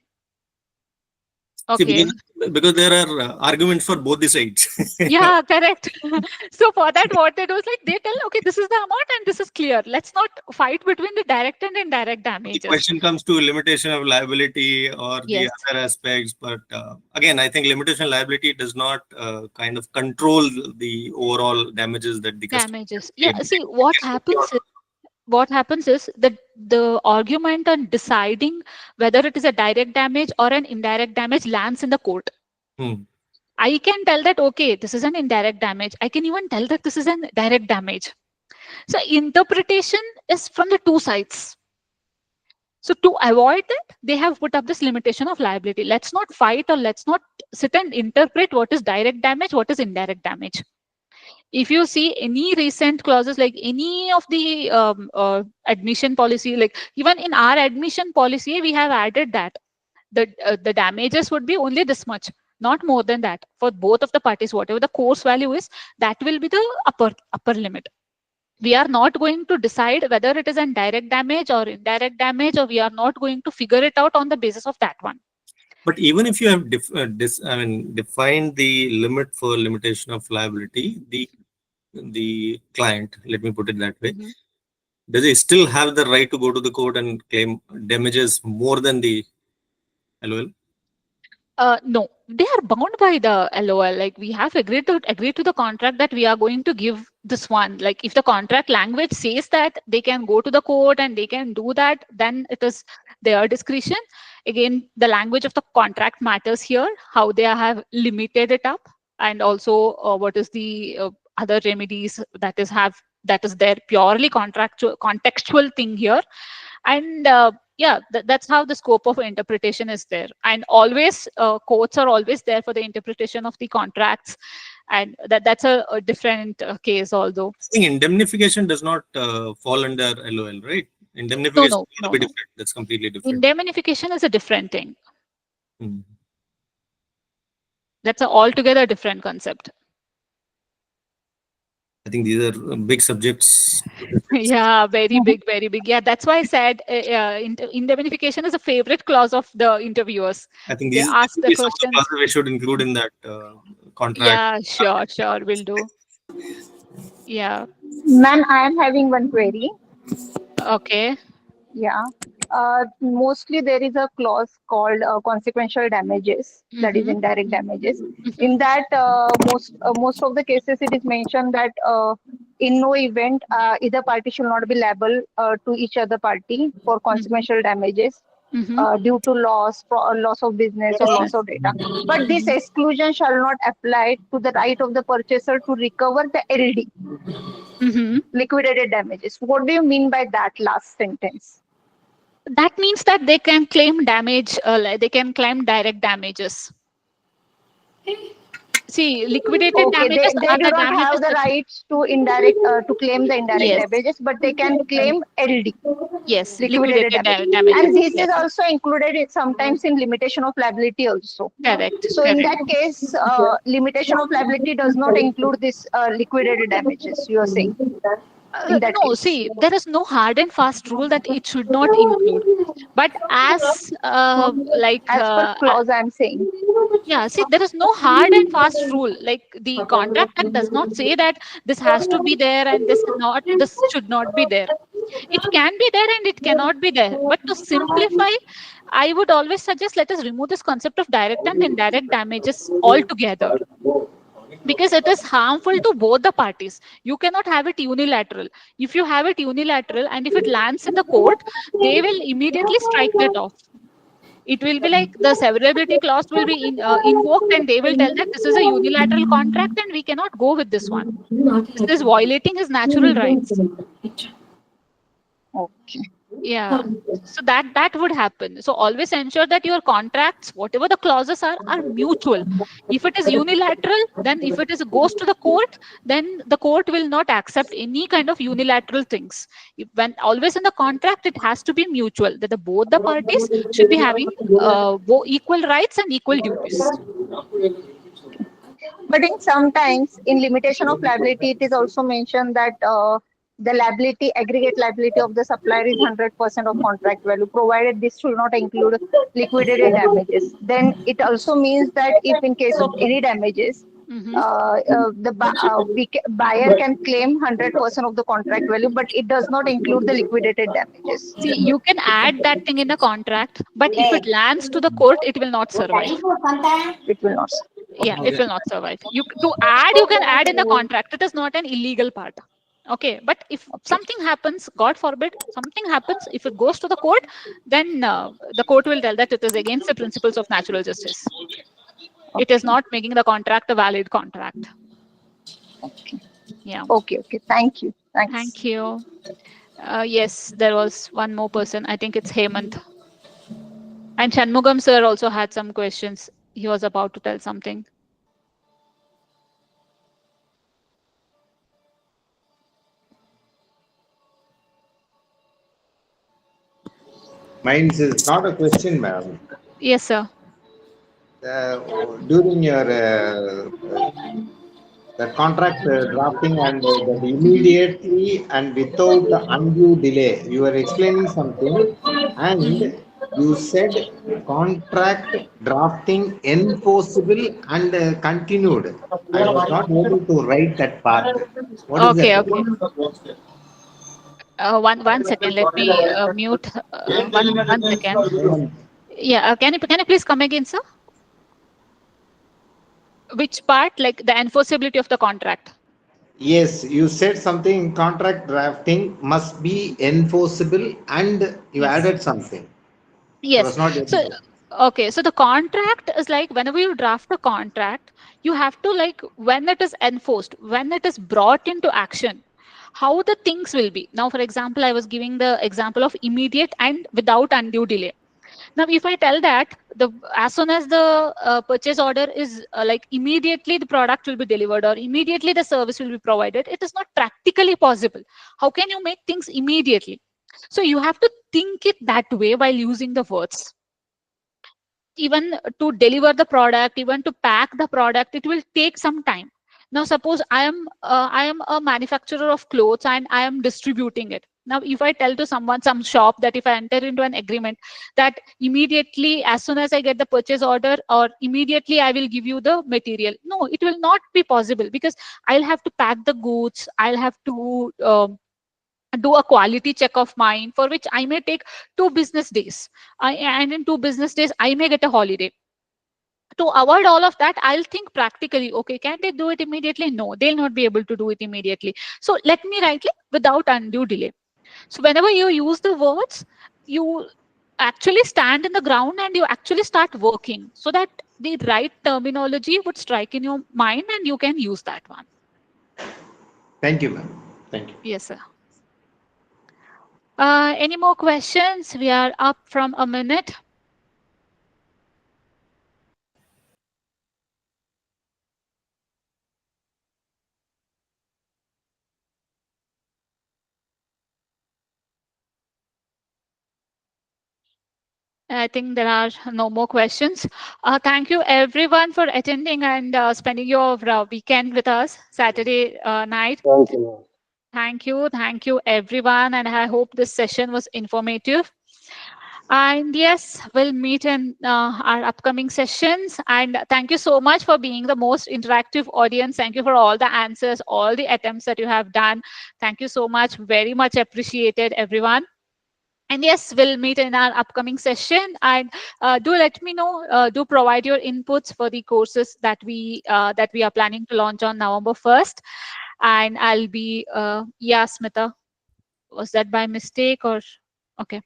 See, okay. because there are arguments for both the sides. Yeah, correct. So for that, what they do is like they tell, okay, this is the amount and this is clear. Let's not fight between the direct and indirect The damages. question comes to limitation of liability or Yes. the other aspects, but again, I think limitation of liability does not kind of control the overall damages that the customer Damages. can Yeah. claim. See, what happens is that the argument on deciding whether it is a direct damage or an indirect damage lands in the court. Hmm. I can tell that, okay, this is an indirect damage. I can even tell that this is an direct damage. So interpretation is from the two sides. So to avoid that, they have put up this limitation of liability. Let's not fight or let's not sit and interpret what is direct damage, what is indirect damage. If you see any recent clauses, like any of the admission policy, like even in our admission policy, we have added that the damages would be only this much, not more than that. For both of the parties, whatever the course value is, that will be the upper limit. We are not going to decide whether it is a direct damage or indirect damage, or we are not going to figure it out on the basis of that one. But even if you have defined the limit for limitation of liability, the client, let me put it that way, does he still have the right to go to the court and claim damages more than the LOL? No, they are bound by the LOL. Like we have agreed to the contract that we are going to give this one. Like if the contract language says that they can go to the court and they can do that, then it is their discretion. Again, the language of the contract matters here, how they have limited it up, and also what is the other remedies that is their purely contextual thing here. And yeah, that's how the scope of interpretation is there. And always courts are always there for the interpretation of the contracts, and that's a different case. Although I think indemnification does not fall under LOL, right? Indemnification no, will be different. That's completely different. indemnification is a different thing. Hmm. That's a altogether different concept. I think these are big subjects. Yeah, very big, very big. Yeah, that's why I said indemnification is a favorite clause of the interviewers. I think They these ask the these are some of the questions. clauses we should include in that contract. Yeah, sure, will do. Yeah, Ma'am, I am having one query. okay. Yeah. Mostly there is a clause called consequential damages, that is Mhm. indirect damages. Mhm. In that, most of the cases it is mentioned that in no event either party should not be liable to each other party for consequential damages Mhm. due to loss of business or loss of data. But this exclusion shall not apply to the right of the purchaser to recover the LD, Mhm. liquidated damages. What do you mean by that last sentence? That means that they can claim damage, like they can claim direct damages. See, liquidated Okay, damages they are do the not damages have the that, rights to indirect to claim the indirect yes, damages, but they can claim LD, yes, liquidated liquidated damages. damages. And this Yes, is also included sometimes in limitation of liability also. correct, So in correct. that case, limitation of liability does not include this liquidated damages, you are saying, in that No, case. see, there is no hard and fast rule that it should not include. But as As per clause, I am saying. yeah, see, there is no hard and fast rule. Like the contract act does not say that this has to be there and this should not be there. It can be there and it cannot be there. But to simplify, I would always suggest let us remove this concept of direct and indirect damages altogether, because it is harmful to both the parties. You cannot have it unilateral. If you have it unilateral and if it lands in the court, they will immediately strike that off. It will be like the severability clause will be invoked, and they will tell that this is a unilateral contract and we cannot go with this one. This is violating his natural rights. Okay. Yeah, so that would happen. So always ensure that your contracts, whatever the clauses are mutual. If it is unilateral, then if it goes to the court, then the court will not accept any kind of unilateral things. When always in the contract, it has to be mutual, that both the parties should be having equal rights and equal duties. But in sometimes in limitation of liability, it is also mentioned that the liability, aggregate liability of the supplier is 100% of contract value, provided this should not include liquidated damages. Then it also means that if in case of any damages, Mhm. Buyer can claim 100% of the contract value, but it does not include the liquidated damages. See, you can add that thing in a contract, but if it lands to the court, it will not survive. It will not. Yeah, it will not survive. You can add in the contract. It is not an illegal part. Okay, but if something happens, God forbid, something happens, if it goes to the court, then the court will tell that it is against the principles of natural justice. It is not making the contract a valid contract. Okay. Yeah. Okay. Thank you. Thanks. Thank you. Yes, there was one more person. I think it's Hemant. And Shanmugam sir also had some questions. He was about to tell something. Mine is not a question, ma'am. Yes, sir. During your the contract drafting and that immediately and without undue delay, you are explaining something, and you said contract drafting enforceable and continued. I was not able to write that part. What is Okay, that? okay. One second. Let me mute. One second. Yeah. Can you please come again, sir? Which part? Like the enforceability of the contract. Yes, you said something contract drafting must be enforceable and you Yes. added something. I Yes. was not able So, to. okay. So the contract is like whenever you draft a contract, you have to like when it is enforced, when it is brought into action, how the things will be. Now, for example, I was giving the example of immediate and without undue delay. Now, if I tell that as soon as the purchase order is like immediately the product will be delivered or immediately the service will be provided, it is not practically possible. How can you make things immediately? So you have to think it that way while using the words. Even to deliver the product, even to pack the product, it will take some time. Now suppose I am a manufacturer of clothes and I am distributing it. Now if I tell to someone, some shop, that if I enter into an agreement that immediately as soon as I get the purchase order or immediately I will give you the material, no, it will not be possible, because I'll have to pack the goods, I'll have to do a quality check of mine, for which I may take 2 business days. And in 2 business days I may get a holiday. To avoid all of that, I'll think practically. Okay, can they do it immediately? No, they'll not be able to do it immediately. So let me write it without undue delay. So whenever you use the words, you actually stand in the ground and you actually start working so that the right terminology would strike in your mind and you can use that one. Thank you, ma'am. Thank you. Yes, sir. Any more questions? We are up from a minute. I think there are no more questions. Thank you everyone for attending and spending your weekend with us, Saturday night. Thank you, ma'am. Thank you everyone, and I hope this session was informative. And yes, we'll meet in our upcoming sessions. And thank you so much for being the most interactive audience. Thank you for all the answers, all the attempts that you have done. Thank you so much. Very much appreciated, everyone. And yes, we'll meet in our upcoming session. And do let me know, do provide your inputs for the courses that we are planning to launch on November 1st. And I'll be, yeah, Smita, was that by mistake or? Okay.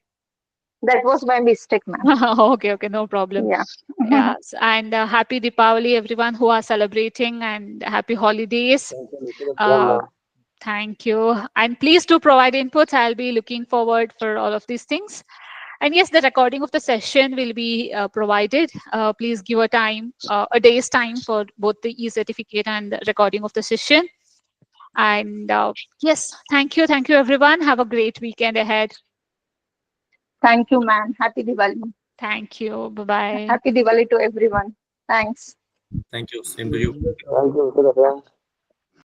That was by mistake, ma'am. Okay, no problem. Yeah. Yes, and happy Deepavali, everyone who are celebrating, and happy holidays. Thank you. This is Uh, Thank you. And please do provide inputs. I'll be looking forward for all of these things. And yes, the recording of the session will be provided. Please give a day's time for both the e-certificate and the recording of the session. And yes, thank you. Thank you, everyone. Have a great weekend ahead. Thank you, ma'am. Happy Diwali. Thank you. Bye-bye. Happy Diwali to everyone. Thanks. Thank you. Same to you. Thank you.